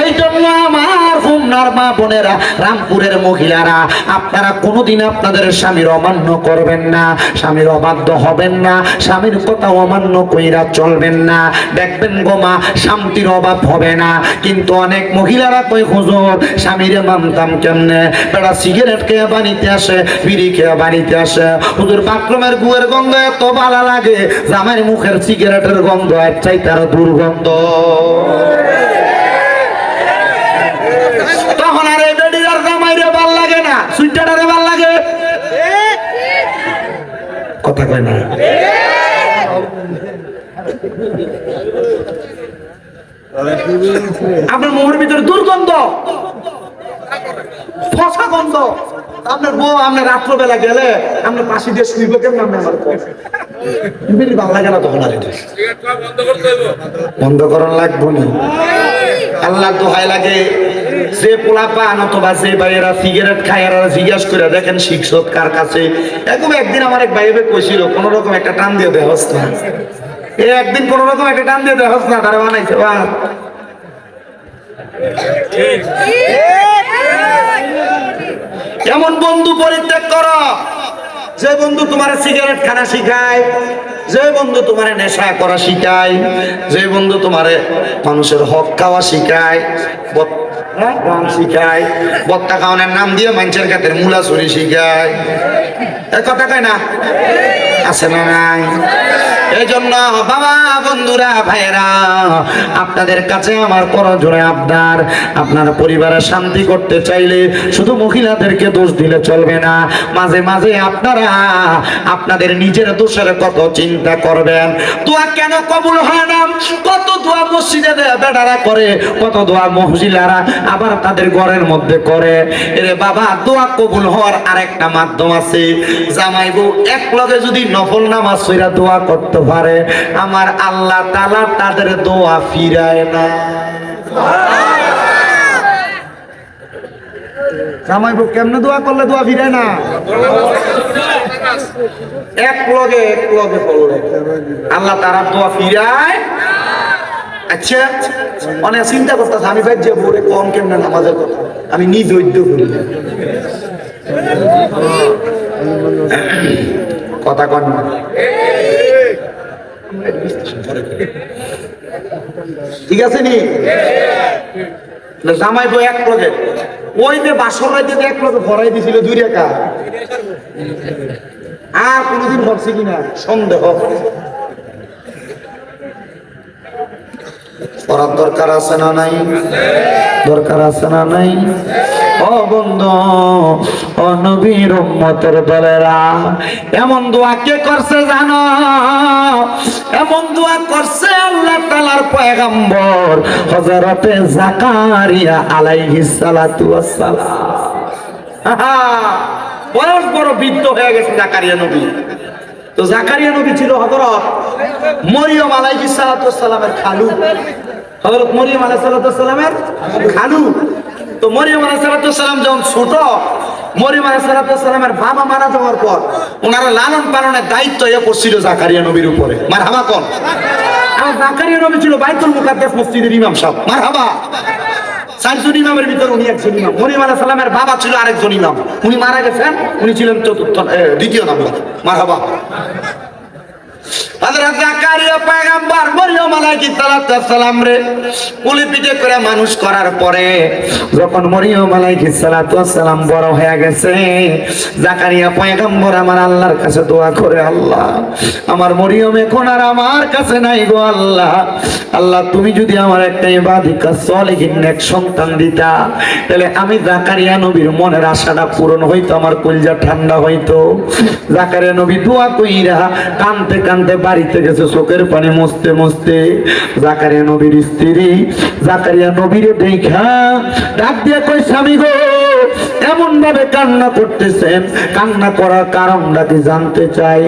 এই জন্য আমার হুমনার মা বোনেরা, রামপুরের মহিলারা, আপনারা কোনোদিন আপনাদের স্বামীর অমান্য করবেন না, স্বামীর অবাধ্য হবেন না, স্বামীর কথা অমান্য কইরা চলবেন না। দেখবেন গো মা, শান্তির অভাব হবে না। কিন্তু অনেক মহিলারা কই হুজুর স্বামীরে মানতাম কেমনে? বেটা সিগারেট খেয়ে বাড়িতে আসে, বিড়ি খেয়ে বাড়িতে আসে, হুজুর বাথরুমের গুয়ের গন্ধ এত ভালো লাগে, জামাইয়ের মুখের সিগারেটের গন্ধ এক চাইতে আরো দুর্গন্ধ। তখন আর এই বেডির আর জামাইরে ভাল লাগে না, সুইটারে ভাল লাগে। কথা কয় না। আপনার মুখের ভিতরে দুর্গন্ধ, ফসা গন্ধ। আপনার বউ আপনার রাত্রবেলা গেলে আপনার পাশে দিয়ে শুইব কেমন? আমার ভালো লাগে না তখন। আর বন্ধ করার লাগবো না, আল্লাহ দোহাই লাগে। যে পোলাপান অথবা যে ভাইয়েরা সিগারেট খায় আর জিজ্ঞাসা করে দেখেন শিক্ষক কার কাছে। এরকম একদিন আমার এক ভাইবে কইছিল কোন রকম একটা টান দিয়ে দেওয়া হস না, একদিন কোন রকম একটা টান দিয়ে দেওয়া হস না, তারা বানাইছে বা এমন বন্ধু পরিত্যাগ করো যে বন্ধু তোমার সিগারেট খানা শিখায়, যে বন্ধু তোমার নেশা করা শিখায়, যে বন্ধু তোমার মানুষের হক খাওয়া শিখায়, গান শিখায়, বত্তা খাওয়ানোর নাম দিয়ে মানুষের কাতের মূলা ছুরি শিখায়। এক কথা কয় না, আছে না নাই? এই জন্য বাবা, বন্ধুরা, ভাইয়েরা, আপনাদের কাছে আমার করজোড়ে আবদার, আপনার পরিবারের শান্তি করতে চাইলে শুধু মহিলাদেরকে দোষ দিলে চলবে না। মাঝে মাঝে আপনারা আপনাদের নিজের দোষের কত চিন্তা করবেন। দোয়া কেন কবুল হয় না? কত দোয়া মসজিদে বেটারা করে, কত দোয়া মহিলারা আবার তাদের ঘরের মধ্যে করে। এরে বাবা, দোয়া কবুল হওয়ার আরেকটা মাধ্যম আছে। জামাই বউ এক লগে যদি নফল নামাজ পড়া দোয়া করতে পারে, আমার আল্লাহ তাআলা তাদের দোয়া ফিরায় না। জামাই বউ কেমনে দোয়া করলে দোয়া ফিরায় না? এক লগে পড়লে আল্লাহ তাআলা দোয়া ফিরায়। আচ্ছা, অনেক চিন্তা করতেছে আমি ভাই যে বলে কম কেমনে নামাজের কথা, আমি নিজ ঐদ্য করি কথা কন না। ঠিক আছে নি? জামাই বউ এক লগে ওই যে বাসর রাইতে এক লগে ভরাই দিছিল 2 টাকা, আর কোনদিন ভরছে কিনা সন্দেহ। পড়ার দরকার আছে না নাই? দরকার আছে না নাই? ও বন্ধু, ও নবীর উম্মতের দলেরা, এমন দোয়া কে করছে জানো? এমন দোয়া করছে আল্লাহ তাআলার পয়গম্বর হযরতে জাকারিয়া আলাইহিস সালাতু ওয়াস সালাম। বয়স বড় বৃদ্ধ হয়ে গেছে জাকারিয়া নবী। তো জাকারিয়া নবী ছিল হযরত মরিয়ম আলাইহিস সালাতু ওয়াস সালামের খালু। হযরত মরিয়ম আলাইহিস সালাতু ওয়াস সালামের খালু। তো মরিয়ম আলাইহিস সালাতু ওয়াস সালাম যখন ছোট, মরিয়ম আলাইহিস সালাতু ওয়াস সালামের বাবা মারা যাওয়ার পর ওনারা লালন পালনের দায়িত্ব এ পড়ছিল জাকারিয়া নবীর উপরে। মারহাবা কোন? আর জাকারিয়া নবী ছিল বাইতুল মুকাদ্দাস মসজিদের ইমাম সাহেব। মারহাবা। 4জন ইমামের ভিতর উনি একজন ইমাম। মরিয়ম আলাইহিস সালামের বাবা ছিল আরেকজন ইমাম, উনি মারা গেছেন, উনি ছিলেন দ্বিতীয় নাম্বার। মারহাবা। হযরত জাকারিয়া পয়গম্বর মরিয়ম আলাইহিস সালাম রে কুলি পিঠে করে মানুষ করার পরে যখন মরিয়ম আলাইহিস সালাম বড় হয়ে গেছে, জাকারিয়া পয়গম্বর আমার আল্লাহর কাছে দোয়া করে, আল্লাহ আমার মরিয়ম এখন আর আমার কাছে নাই গো আল্লাহ, আল্লাহ তুমি যদি আমার একটা ইবাদিকা সলিহিন নেক সন্তান দিতা, তাহলে আমি জাকারিয়া নবীর মনের আশাটা পূরণ হইতো, আমার কলিজা ঠান্ডা হইতো। জাকারিয়া নবী দোয়া কইরা কানতে কানতে বাড়িতে গেছে, চোখের পানি মুছতে মুছতে জাকারিয়া নবীর স্ত্রী জাকারিয়া নবীর দেখা ডাক দিয়ে কই, স্বামী গো এমন ভাবে কান্না করতেছেন, কান্না করার কারণটা কি জানতে চাই?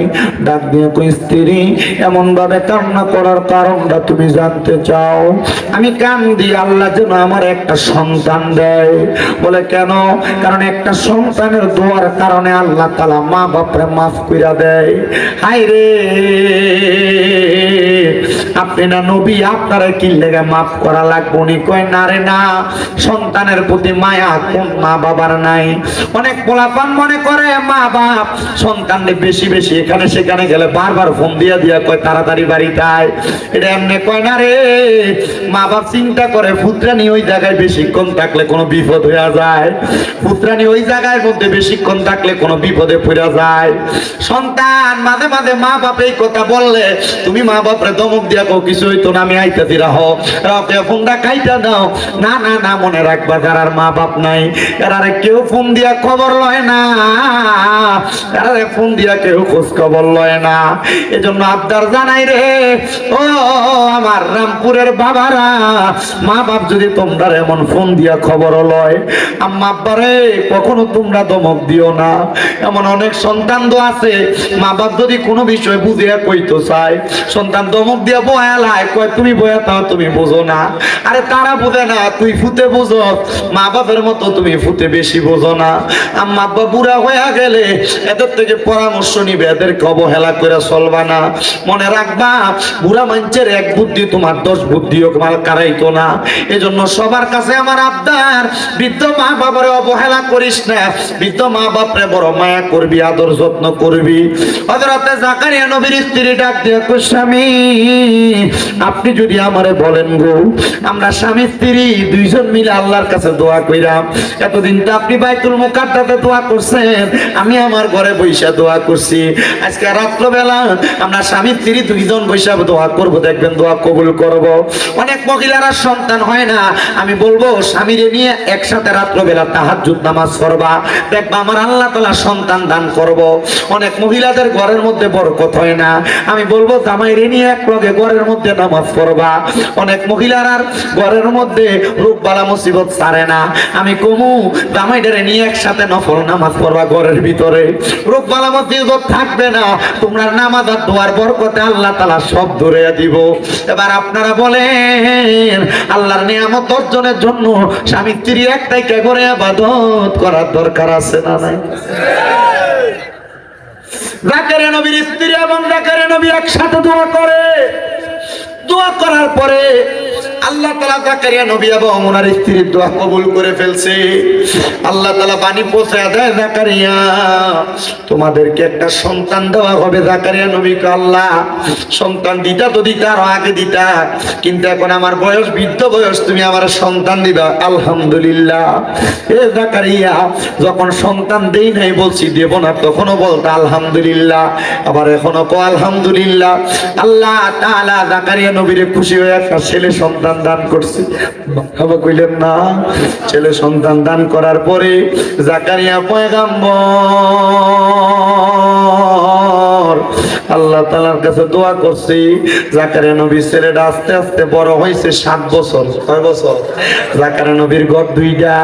ডাক দিয়ে কই, স্ত্রী এমন ভাবে কান্না করার কারণটা তুমি জানতে চাও? আমি কান্দি আল্লাহ যেন আমার একটা সন্তান দেয়। বলে কেন? কারণ একটা সন্তানের দোয়ার কারণে আল্লাহ তাআলা মা বাপরে মাফ কইরা দেয়। হায় রে, আপনি না নবী, আপনারা কি লেগে মাফ করা লাগবে? উনি কয়, না রে না, সন্তানের প্রতি মায়া কোন মা বাবার নাই? অনেক পোলাপান মনে করে মা বাপ সন্তানদের বেশি বেশি এখানে সেখানে গেলে বারবার ফোন দিয়া দিয়া কয় তাড়াতাড়ি বাড়িতে আয়। এটা এমনি কয় না রে, মা বাপ চিন্তা করে পুত্রানি ওই জায়গায় বেশিক্ষণ থাকলে কোনো বিপদ হয়ে যায়, পুত্রানি ওই জায়গায় মধ্যে বেশিক্ষণ থাকলে কোনো বিপদে পড়ে যায়। সন্তান মাঝে মাঝে মা বাপ এই কথা বললে তুমি মা বাপরে ধমক দিয়া কও, কিছু হইতো না, আমি আইতাছি, রাখো ফোনটা খাইটা দাও। না না না, মনে রাখবা যারা মা বাপ নাই এরা কেউ ফোন দিয়া খবর লয় না, আরে ফোন দিয়া কেউ খোঁজ খবর লয় না। এজন্য আবদার জানাই রে ও আমার রামপুরের বাবারা, মা বাপ যদি তোমরা এমন ফোন দিয়া খবর লয়, আম্মা আব্বারে কখনো তোমরা দমক দিও না। এমন অনেক সন্তান তো আছে, মা বাপ যদি কোনো বিষয় বুঝিয়া কইতো চায়, সন্তান দমক দিয়া বয়ালায়, কয় তুমি বয়া তাও তুমি বোঝো না। আরে তারা বুঝে না, তুই ফুতে বোঝো, মা বাপের মতো তুমি ফুতে বেশি বোঝো না। আম্মা আব্বা বুড়া হয়ে গেলে এদের থেকে পরামর্শ নিবে, এদেরকে অবহেলা করে চলবা না। মনে রাখবা বুড়া মানুষের এক বুদ্ধি তোমার 10 বুদ্ধিও মাল কারাইতো না। এজন্য সবার কাছে আমার আবদার, বৃদ্ধ মা বাবারে অবহেলা করিস না, বৃদ্ধ মা বাপরে বড় মায়া করবি, আদর যত্ন করবি। হযরত জাকারিয়া নবীর স্ত্রী ডাক দিয়ে কই, স্বামী আপনি যদি আমারে বলেন গো, আমরা স্বামী স্ত্রী দুইজন মিলে আল্লাহর কাছে দোয়া কইরাম। এতদিন তো আপনি বাইতুল মুকাদ্দাসে দোয়া করছেন, আমি আমার ঘরে বইসা দোয়া করছি। আজকে রাত্রবেলা আমরা স্বামী স্ত্রী দুইজন বইসা দোয়া করব, দেখবেন দোয়া কবুল করব। অনেক মহিলারা সন্তান হয় না, আমি বলবো স্বামীরে নিয়ে একসাথে রাত্রবেলা তাহাজ্জুদ নামাজ পড়বা, দেখবা আমার আল্লাহ তাআলা সন্তান দান করব। অনেক মহিলাদের ঘরের মধ্যে বরকত হয় না, আমি বলবো জামাইরে নিয়ে এক লগে ঘরের মধ্যে নামাজ পড়বা। অনেক মহিলার ঘরের মধ্যে রোগ বালা মুসিবত ছাড়ে না, আমি কমু জামাইটারে নিয়ে একসাথে নফল নামাজ পড়বা, ঘরের ভিতরে রোগ বালা মুসিবত থাকবে না। তোমরা নামাজ আর দোয়ার বরকতে আল্লাহ তাআলা সব ধরে দিব। এবার আপনারা বলেন, আল্লাহর নিয়ামত অর্জনের জন্য স্বামী স্ত্রী একটাই করে ইবাদত করার দরকার আছে না নাই? জাকারিয়া নবীর স্ত্রী এবং জাকারিয়া নবী একসাথে দোয়া করে, দোয়া করার পরে আল্লাহ তাআলা জাকারিয়া নবী এবং ওনার স্ত্রীর দোয়া কবুল করে ফেলছে। আল্লাহ তাআলা বাণী পৌঁছায় দেয়, জাকারিয়া তোমাদেরকে একটা সন্তান দেওয়া হবে। জাকারিয়া নবীকে আল্লাহ সন্তান দিতা তো দিতা, আরো আগে দিতা, কিন্তু এখন আমার বয়স বৃদ্ধ বয়স, তুমি আমার সন্তান দিবা। আলহামদুলিল্লাহ। এ জাকারিয়া যখন সন্তান দেই নাই বলছি দেব না, তখনও বলতো আলহামদুলিল্লাহ, আবার এখনো কো আলহামদুলিল্লাহ। আল্লাহ তাআলা জাকারিয়া নবীরে খুশি হয়ে একটা ছেলে সন্তান দান করছে। বাবা কইলেন না, ছেলে সন্তান দান করার পরে জাকারিয়া পয়গম্বর আল্লাহ তাআলার কাছে দোয়া করছি। জাকারিয়া নবীর ছেলেটা আস্তে আস্তে বড় হয়েছে, 7 বছর। কয় বছর? জাকারিয়া নবীর ঘর দুইটা,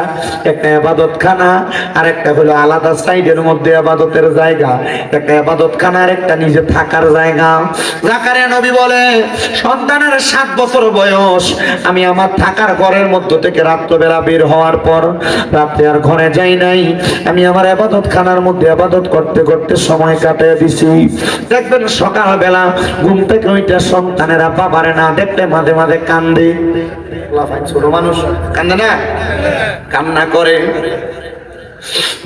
একটা ইবাদতখানা আর একটা হলো আলাদা সাইডের মধ্যে ইবাদতের জায়গা, একটা ইবাদতখানা আর একটা নিজে থাকার জায়গা। জাকারিয়া নবী বলে, সন্তানের 7 বছর বয়স, আমি আমার থাকার ঘরের মধ্য থেকে রাত্রবেলা বের হওয়ার পর রাতে আর ঘরে যাই নাই, আমি আমার ইবাদতখানার মধ্যে ইবাদত করতে করতে সময় কাটিয়ে দিছি। দেখবেন সকালবেলা ঘুম থেকে ওইটা সন্তানেরা বাবারে না দেখতে মাঝে মাঝে কান্দে। ছোট মানুষ কান্দে না, কান্না করে।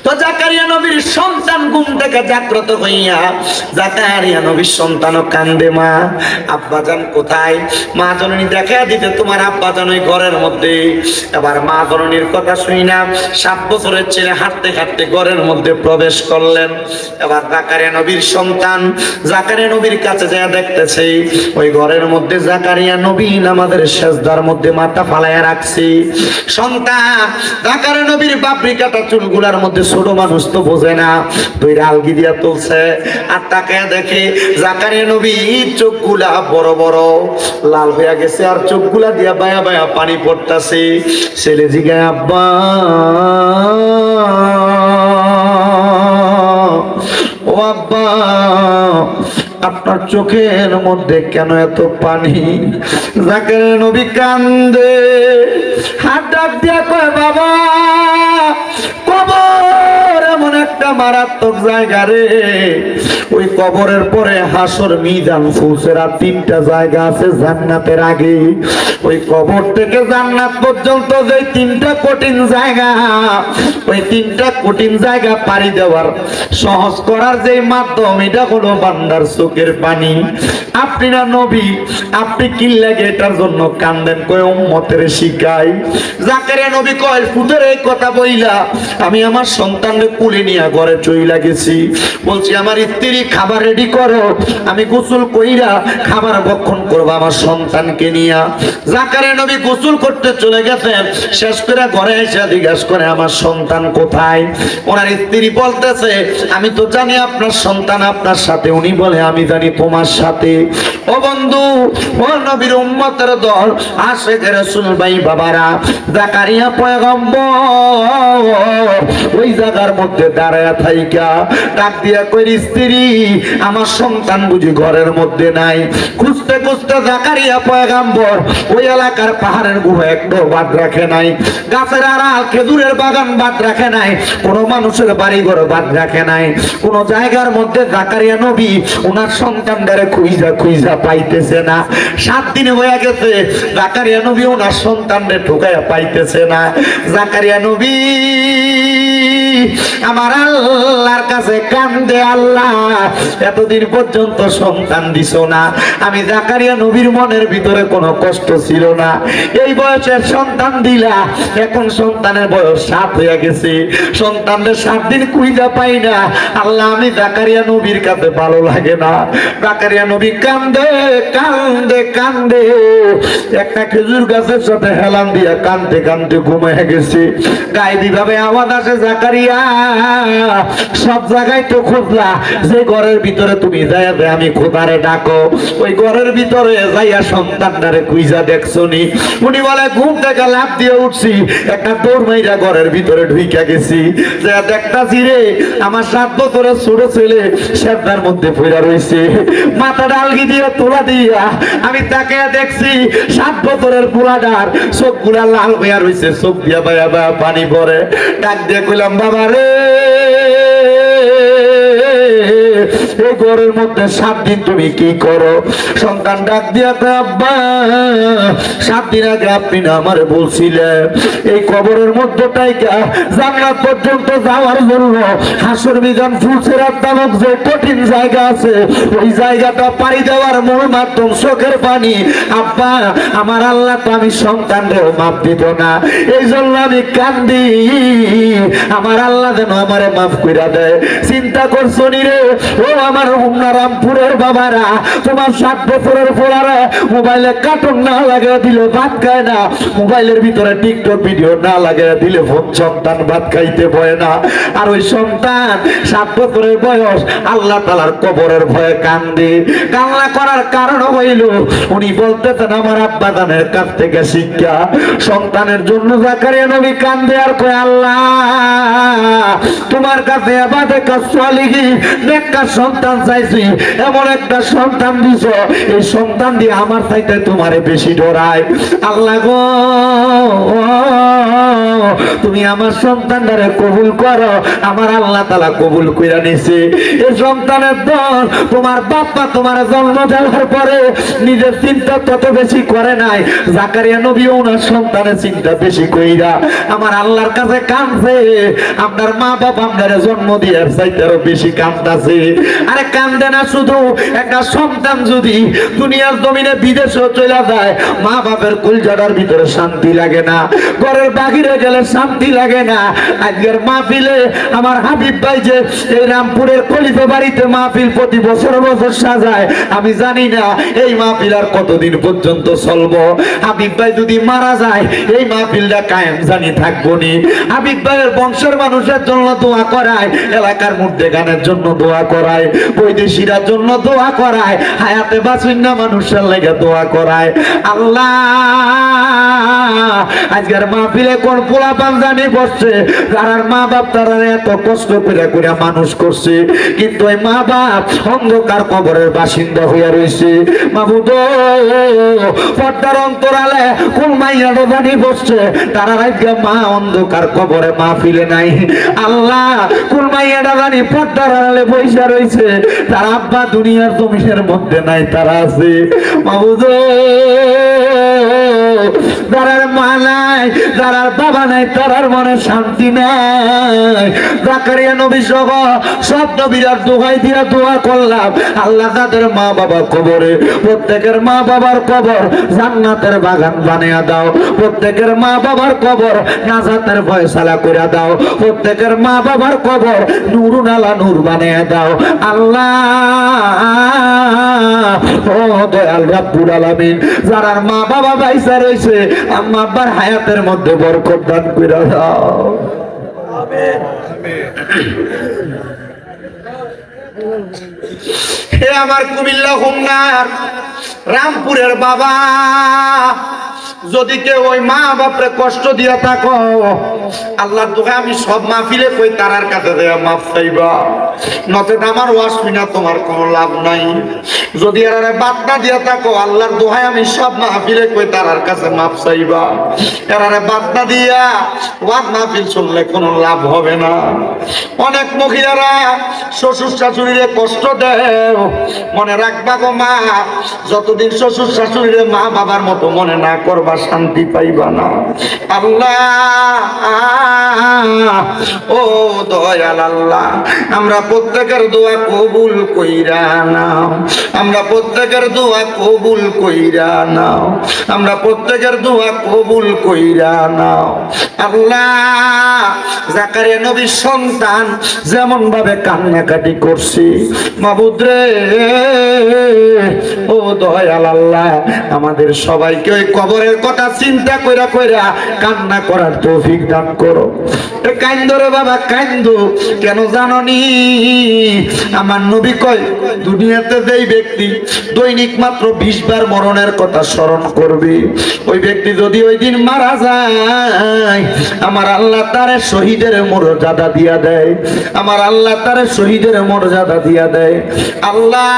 তো জাকারিয়া নবীর সন্তান ঘুম থেকে জাগ্রত হইয়া জাকারিয়া নবীর সন্তানও কান্দে, মা আব্বাজান কোথায়? মা জননী দেখা দিতে তোমার আব্বাজান ওই ঘরের মধ্যে। এবার মা জননীর কথা শুনি না, 7 বছরের ছেলে হাঁটতে হাঁটতে ঘরের মধ্যে প্রবেশ করলেন। এবার জাকারিয়া নবীর সন্তান জাকারিয়া নবীর কাছে যা দেখতেছে, ওই ঘরের মধ্যে জাকারিয়া নবী নামাজের সেজদার মধ্যে মাথা ফালাইয়া রাখছে। সন্তান জাকারিয়া নবীর বাবরি কাটা চুলগুলার মধ্যে, ছোট মানুষ তো বোঝে না, দুই আলগি দিয়া তুলছে আর তাকে দেখে জাকারিয়া নবীর চোখগুলা বড় বড় লাল হয়ে গেছে, আর চোখগুলা দিয়া বায়া বায়া পানি পড়তাছে। ছেলে জিগায়, আব্বা ও আব্বা, আপনার চোখের মধ্যে কেন এত পানি? জাকারিয়া নবী কান্দে, হাত ডাক দিয়া কয়, বাবা কবর এমন একটা মারাত্মক জায়গা রে, ওই কবরের পরে হাসর মিজান ফুসেরা 3টা জায়গা আছে জান্নাতের আগে। ওই কবর থেকে জান্নাত পর্যন্ত যে 3টা কঠিন জায়গা, ওই 3টা কঠিন জায়গা পাড়ি দেওয়ার সহজ করার যে মাধ্যম, এটা হলো বান্দার চোখের পানি। আপনি না নবী, আপনি কি লাগে এটার জন্য কান্দেন? কয় উম্মতের শিখাই। জাকারিয়া নবী কয়, ফুতের এই কথা বইলা আমি আমার সন্তানকে কুলে নিয়ে ঘরে চইলা গেছি। বলছি আমার স্ত্রী খাবার রেডি করো, আমি গোসল কইরা খাবার ভক্ষণ করবো আমার সন্তানকে নিয়ে। জাকারিয়া নবী গোসল করতে চলে গেছেন, শেষ করে ঘরে এসে জিজ্ঞাসা করে আমার সন্তান কোথায়? ওনার স্ত্রী বলতেছে আমি তো জানি আপনার সন্তান আপনার সাথে। উনি বলে আমি জানি তোমার সাথে। ও বন্ধু, ও নবীর উম্মতের দল, আশিক রাসূল ভাই বাবারা, জাকারিয়া পয়গম্বর ওই জায়গার মধ্যে দাঁড়ায়া থাইকা ডাক দিয়া কই স্ত্রী আমার সন্তান বুঝি ঘরের মধ্যে নাই। খুঁজতে খুঁজতে জাকারিয়া পয়গম্বর ওই এলাকার পাহাড়ের গুহা একটু বাদ রাখে নাই, গাছের আড়াল খেজুরের বাগান বাদ রাখে নাই, কোন মানুষের বাড়ি ঘর বাদ রাখে নাই, কোন জায়গার মধ্যে জাকারিয়া নবী ওনার সন্তানটারে খুঁজা খুঁজা পাইতেছে না। 7 দিন হয়ে গেছে, জাকারিয়া নবী ওনার সন্তানরে ঢুকাইয়া পাইতেছে না। জাকারিয়া নবী আমার আল্লাহর কাছে কান্দে, আল্লাহ এতদিন পর্যন্ত সন্তান দিছো না। আমি জাকারিয়া নবীর মনের ভিতরে কোনো কষ্ট ছিল না, এই বয়সের সন্তান দিলা, এখন সন্তানের বয়স 7 হয়ে গেছে, সন্তানদের 7 দিন খুঁজা পাই না। আল্লাহ আমি জাকারিয়া নবীর কাছে ভালো লাগে না। জাকারিয়া নবী কান্দে কান্দে কান্দে একটা খেজুর গাছের সাথে হেলান দিয়া কান্দতে কান্দতে ঘুমিয়ে গেছে। গায়েবী ভাবে আওয়াজ আসে জাকারিয়া সব জায়গায় তো খুঁজলা, যে ঘরের ভিতরে তুমি যাইয়া আমি খোদারে ডাকো, ওই ঘরের ভিতরে যাইয়া সন্তানটারে খুঁজা দেখছনি? উনি বলে ঘুম থেকে লাফ দিয়ে উঠছি, একটা দৌড় মাইরা ঘরের ভিতরে ঢুইকা গেছি, যে দেখতাছি রে আমার 7 বছরের ছোট ছেলে সেবদার মধ্যে পড়া রইছে, মাথা ডালগি দিয়ে তোলা দিয়া আমি তাকে দেখছি 7 বছরের পোলাডার চোখ গুলা লাল হইয়া রইছে, চোখ দিয়া বায়া বায়া পানি পড়ে। ডাক দিয়ে কইলাম বাবা রে, এই ঘরের মধ্যে 7 দিন তুমি কি করো? সন্তান ডাক দিয়া কয় আব্বা 7 দিন আগে আপনি না আমারে বলছিলেন এই কবরের মধ্যে টাইকা জান্নাত পর্যন্ত যাওয়ার জন্য হাসর মিজান ফুলসিরাত নামক যে কঠিন জায়গা আছে, ওই জায়গাটা পাড়ি দেওয়ার মূল মাধ্যম চোখের পানি। আব্বা আমার আল্লাহ তো আমি সন্তানরেও মাফ দিত না, এই জন্য আমি কান্দি, আমার আল্লাহ যেন আমারে মাফ কইরা দেয়। চিন্তা করছো নি রে ও আমার রামপুরের বাবারা, তোমার 7 বছরের পোলারা মোবাইলে কার্টুন না লাগিয়ে দিলে ভাত খায় না, মোবাইলের ভিতরে টিকটক ভিডিও না লাগিয়ে দিলে সন্তান ভাত খাইতে পারে না। আর ওই সন্তান 7 বছরের বয়স আল্লাহ তাআলার কবরের ভয়ে কান্দে। কান্না করার কারণ হইল উনি বলতেছেন আমার আব্বা জানের কাছ থেকে শিক্ষা। সন্তানের জন্য জাকারিয়া নবী কান্দে আর কয় আল্লাহ তোমার কাছে আবাদে কাসওয়ালিহি নেককার সন্তান চাইছি, এমন একটা সন্তান দিছো, এই সন্তান দিয়ে আমার চাইতে তোমারে বেশি ডরায়। আল্লাহ গো তুমি আমার সন্তানটারে কবুল করো। আমার আল্লাহ তাআলা কবুল কইরা নিছে। এই সন্তানের দল তোমার বাপ্পা তোমার জন্ম দেওয়ার পরে নিজের চিন্তা তত বেশি করে নাই, জাকারিয়া নবী ওনার সন্তানের চিন্তা বেশি কইরা আমার আল্লাহর কাছে কাঁদছে। আপনার মা বাবা আপনারে জন্ম দিয়ার চাইতেও বেশি কাঁদতাছে। আরে কান্দে না শুধু, একটা সন্তান যদি দুনিয়ার জমিনে বিদেশেও চলে যায়, মা বাপের কলজাটার ভিতরে শান্তি লাগে না, ঘরের বাহিরে গেলে শান্তি লাগে না। আজকের মাহফিলে আমার হাবিব ভাই যে এই রামপুরের কলিতে বাড়িতে মাহফিল প্রতি বছর বছর সাজায়, আমি জানি না এই মাহফিল আর কতদিন পর্যন্ত চলবো। হাবিব ভাই যদি মারা যায় এই মাহফিলটা কায়েম জানি থাকবো নি। হাবিব ভাইয়ের বংশের মানুষের জন্য দোয়া করায়, এলাকার মধ্যে গানের জন্য দোয়া করায়, বৈদেশিরার জন্য দোয়া করায়, হায়াতে বাসিন্দা মানুষের লেগে দোয়া করায়। আল্লাহ আজকের মাহফিলে কোন পোলা পাঞ্জানি বসছে, যারার মা বাপ তারা এত কষ্ট করে করে মানুষ করছে, কিন্তু ওই মা বাপ অন্ধকার কবরের বাসিন্দা হইয়া রয়েছে। মাহবুব পর্দার অন্তরালে কোন মাইয়া জানি বসছে, তারা আজকে মা অন্ধকার কবরে মাহফিলে নাই। আল্লাহ কোন মাইয়াটা জানি পর্দার আড়ালে বইসা রয়েছে, তার আব্বা দুনিয়ার জমিনের মধ্যে নাই, তারা আছে। মাহবুব যারার মা নাই, যারার বাবা নাই, তারার মনে শান্তি নাই। জাকারিয়া নবী সহ সব নবীরা দোহাই দিয়া দোয়া করলাম, আল্লাহ তাদের মা বাবা কবরে, প্রত্যেকের মা বাবার কবর জান্নাতের বাগান বানিয়ে দাও, প্রত্যেকের মা বাবার কবর নাজাতের ফয়সালা করে দাও, প্রত্যেকের মা বাবার কবর নূরুন আলা নূর বানিয়ে দাও আল্লাহ। ও দয়াল রাব্বুল আলামিন, যারার মা বাবা বাইসা রয়েছে আম্মা আব্বার হায়াতের মধ্যে বরকত দান করে দাও। আমিন। হে আমার কুমিল্লা হোমনার রামপুরের বাবা, যদি কেউ ওই মা বাপরে কষ্ট দিয়া থাকো, আল্লাহর দোহাই আমি সব মাহফিলে কই তারার কাছে দেয়া মাফ চাইবা, নচেত আমার ওয়াজ শুনা তোমার কোনো লাভ নাই। যদি এরারে বাদ না দিয়া থাকো, আল্লাহর দোহাই আমি সব মাহফিলে কই তারার কাছে মাফ চাইবা। এরারে বাদ না দিয়া ওয়াজ মাহফিল শুনলে কোনো লাভ হবে না। অনেক মহিলারা শ্বশুর শাশুড়িরে কষ্ট দেয়, মনে রাখবা গো মা, যতদিন শ্বশুর শাশুড়িরে মা বাবার মতো মনে না করবা শান্তি পাইবা না। আল্লাহ ও দয়াল আল্লাহ, আমরা প্রত্যেকের দোয়া কবুল কইরা নাও, আমরা প্রত্যেকের দোয়া কবুল কইরা নাও, আমরা প্রত্যেকের দোয়া কবুল কইরা নাও আল্লাহ। জাকারিয়া নবীর সন্তান যেমন ভাবে কান্নাকাটি করছি মাবুদ রে, ও দয়াল আল্লাহ, আমাদের সবাইকে ওই কবরের কথা চিন্তা কইরা কইরা কান্না করার তৌফিক দান করো। কাইন্দো রে বাবা কাইন্দো, কেন জাননি আমার নবী কয় দুনিয়াতে যেই ব্যক্তি দৈনিক মাত্র 20 বার মরণের কথা স্মরণ করবে, ওই ব্যক্তি যদি ওই দিন মারা যায়, আমার আল্লাহ তারে শহীদের মর্যাদা দিয়া দেয়, আমার আল্লাহ তারে শহীদের মর্যাদা দিয়া দেয়। আল্লাহ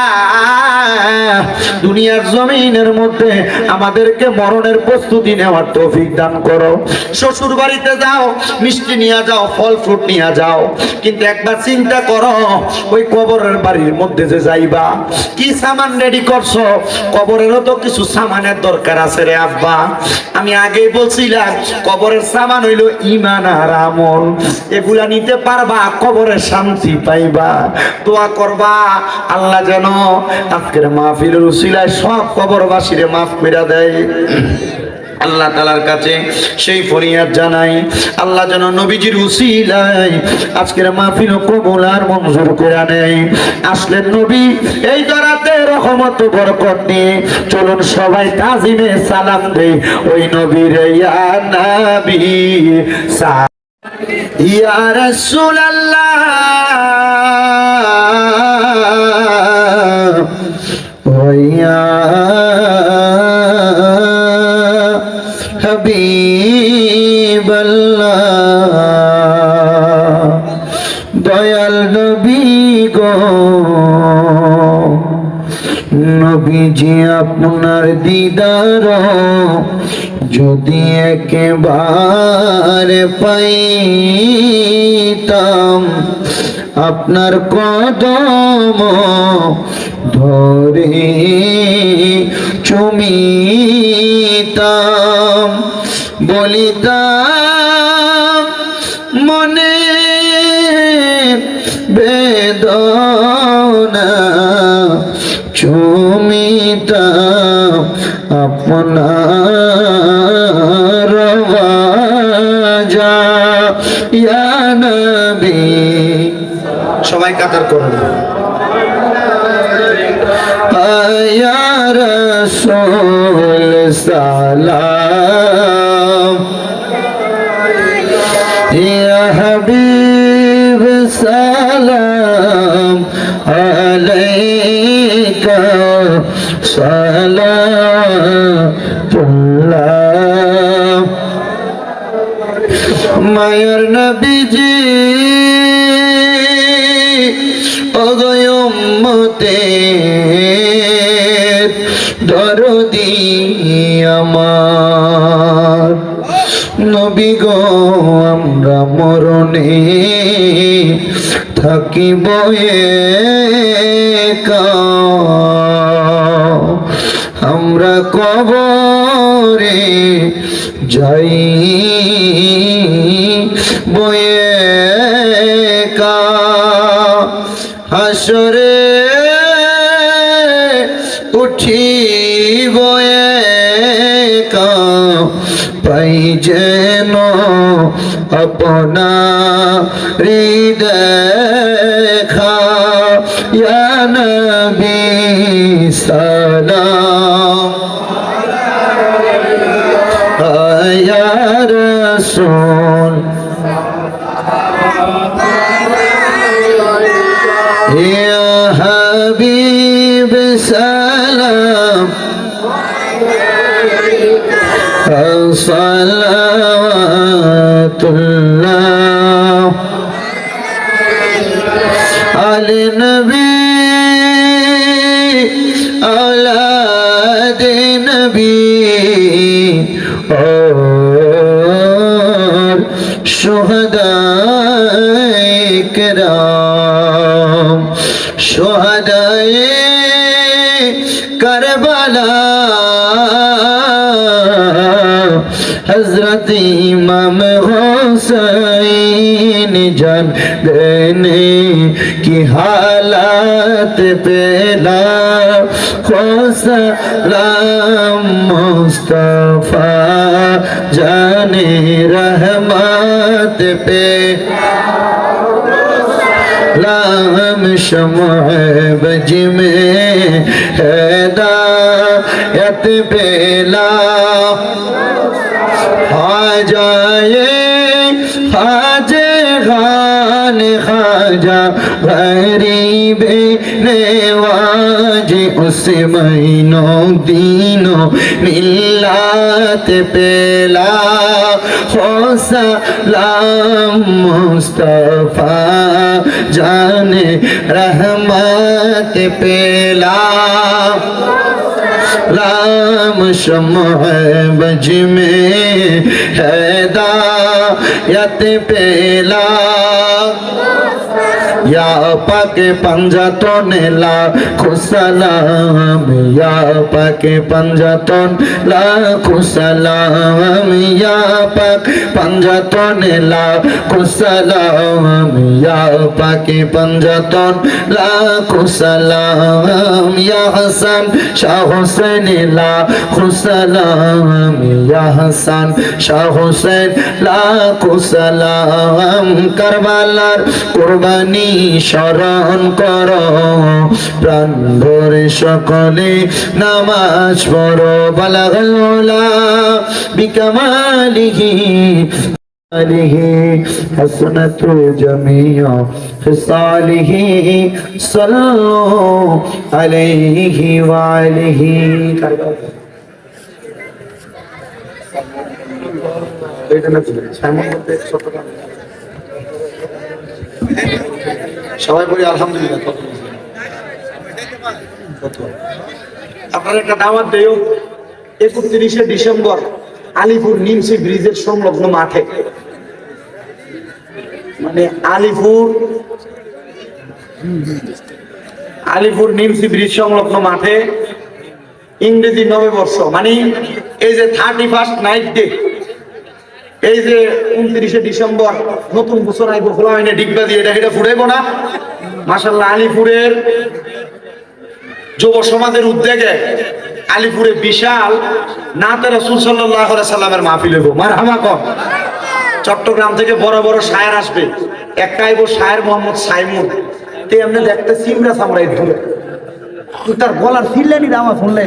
দুনিয়ার জমিনের মধ্যে আমাদেরকে মরণের প্রস্তুতি নেওয়ার তৌফিক দান করো। শ্বশুর বাড়িতে যাও, মিষ্টি নিয়ে যাও, ফল ফ্রুট নিয়ে যাও, কিন্তু একবার চিন্তা করো ওই কবরের বাড়ির মধ্যে যে যাইবা কি সামান রেডি করছো। কবরেরও তো কিছু সামানের দরকার আছে রে আব্বা। আমি আগেই বলছিলাম কবরের সামান হইলো ঈমান আর আমল, এগুলা নিতে পারবা কবরে শান্তি পাইবা। দোয়া করবা আল্লাহ যেন আজকের মাহফিলের উসিলায় সব কবরবাসীরে মাফ করে দেয়। আল্লাহ তাআলার কাছে সেই ফরিয়াদ জানাই, আল্লাহ যেন নবীজির উসিলায় আজকের মাহফিল কবুল আর মঞ্জুর করে নেয়। আসলেন নবী এই দরাতে রহমত বরকত নিয়ে, চলুন সবাই তাজিমে সালাম দেই ওই নবীর ইয়া নবী ইয়া রাসূলুল্লাহ ওয়া হাবিবাল্লাহ। দয়াল নবী গো, নবীজি আপনার দিদার যদি একেবারে পাইতাম, আপনার কদম ধরে চুমিতাম, বলিতাম মনে বেদনা, চুমিতাম আপনার রাজা ইয়া নবী। সবাই কাতার করুন। ইয়া রাসূল সালাম, ইয়া হাবিব সালাম আলাইকা সালাতুল্লাহ। মায়ের নবীজি উম্মতের দরদি আমার নবী গো, আমরা মরণে থাকিব একা, আমরা কবর বয়ে কা হাসরে উঠিব একা পাই যেন আপনারি দেখা ইয়া নবী সালাম ইয়া রাসূল ইয়া হাবিব সালাম সালাওয়াতুল্লাহ আলা নবী औलाद नबी और शुहदाए किराम शुहदाए करबला हजरत इमाम हुसैन जान देने की हालत पेला सलाम मुस्तफा जाने रहमत पे लाम शमअ बज में हिदायत पेला खाजाए खाजे खान खाजा गरीब नेवाज उस महीनों दीनों मिल्लत पेला हो सलाम मुस्तफा जाने रहमत पेला राम शमअ बज में हिदायत पेला या पाके पंजातन लाखो सलाम या पाके पंजातन लाखो सलाम या पाक पंजातन लाखो सलाम या पाके पंजातन लाखो सलाम या हसन शाह हुसैन लाखो सलाम या हसन शाह हुसैन लाखो सलाम करबलार कुरबानी शरण कर प्राण भरे सकले नामाज पढ़ो बलागल उला बिकमालिही आलिही हसनतु जमीअ फिसालिही सल्लु अलैहि व आलिही এটা না সামনে বলতে ছোট গান সবাই বলি আলহামদুলিল্লাহ আপনার একটা দাওয়াত দেও 31শে ডিসেম্বর আলিপুর নিমসি ব্রিজের সংলগ্ন মাঠে মানে আলিপুর নিমসি ব্রিজ সংলগ্ন মাঠে ইংরেজি নববর্ষ মানে এই যে 31st নাইট ডে এই যে 29শে ডিসেম্বর নতুন বছর আইবো খোলা হয়নি ডিগবা দিয়ে এটা ফুরাইবো না মাশাআল্লাহ আলিপুরের যুব সমাজের উদ্যোগে আলিপুরে বিশাল নাতে রাসূল সাল্লাল্লাহু আলাইহি সাল্লামের মাহফিল হইব মারহাবা কম চট্টগ্রাম থেকে বড় বড় শায়ের আসবে একটা আইবো শায়ের মোহাম্মদ সাইমুন তে এমনি দেখতে সিমরা সামরাই ধরে তার গলার ফিল্লানি দামা শুনলে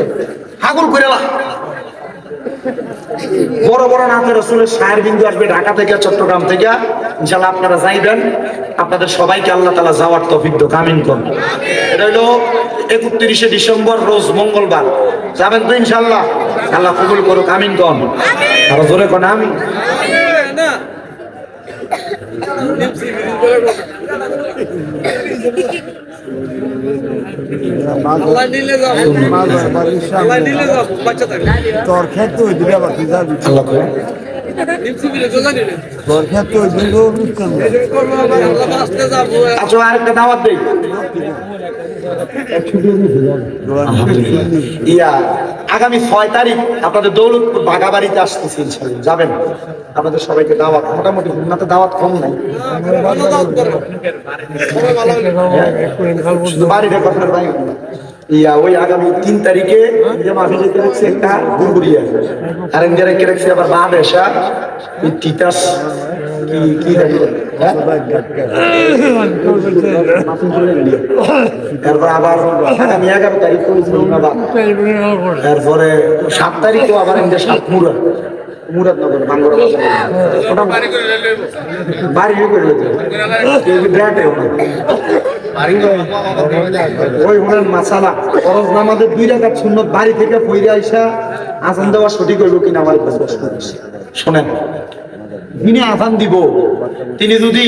হাগুল করেলা বড় বড় নাতে রাসূলের শায়ের বিন্দু আসবে ঢাকা থেকে চট্টগ্রাম থেকে ইনশাআল্লাহ আপনারা যাইবেন আপনাদের সবাইকে আল্লাহ তাআলা যাওয়ার তৌফিক দাও আমিন কোন এটা হলো 31শে ডিসেম্বর রোজ মঙ্গলবার যাবেন তো ইনশাআল্লাহ আল্লাহ কবুল করুক আমিন কোন আর জোরে কোন আমিন না আল্লাহ দিলে যাও আল্লাহ দিলে যাও বাচ্চা থাকে তোর ক্ষেত তো দিবে আবার তুই যাবি আল্লাহ করে নিমসি বিলে জোজা দিলে তোর ক্ষেত তো দিবে অনুষ্ঠান আল্লাহ আসতে যাব আচ্ছা আরেকটা দাওয়াত দেই ইয়া আগামী 6 তারিখ আপনাদের দৌলতপুর বাগাবাড়িতে আসতেছি ইনশাআল্লাহ, যাবেন। আপনাদের সবাইকে দাওয়াত, মোটামুটি খুলনাতে দাওয়াত কম নাই, শুধু বাড়িটা কথার বাইরে। ইয়া ওই আগামী 3 তারিখে যে মাঠে যেতে রাখছি একটা গুড়গুড়িয়া, আর ইন্ডিয়াকে রাখছি আবার বাদেশা তিতাস কি তারপর আবার আগামী 11 তারিখ তারপরে 7 তারিখও আবার ইন্ডিয়া মুরাদনগর বাঙ্গরা বাড়ি করে ওই হলেন মাসালা ফরজ নামাজের 2 রাকাত সুন্নত বাড়ি থেকে পইরা আইসা আজান দেওয়া সঠিক হইব কিনা আমার কাছে প্রশ্ন করছে। শোনেন, যিনি আজান দিব তিনি যদি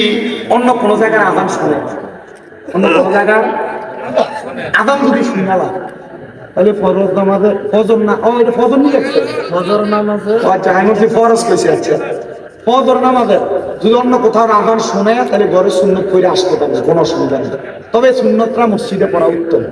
অন্য কোনো জায়গার আজান শুনে, অন্য কোনো জায়গার আজান যদি শুনালা, তাহলে ফরজ নামাজে ফজর না, ও এটা ফজর নিয়ে যাচ্ছে, ফজর নামাজে আচ্ছা আমি বলছি ফরজ কইছি। আচ্ছা ফজর নামাজে যদি অন্য কোথাও আজান শুনে তাহলে ঘরে সুন্নত করে আসতে পারবে, কোনো অসুবিধা নেই, তবে সুন্নতরা মসজিদে পড়া উত্তম।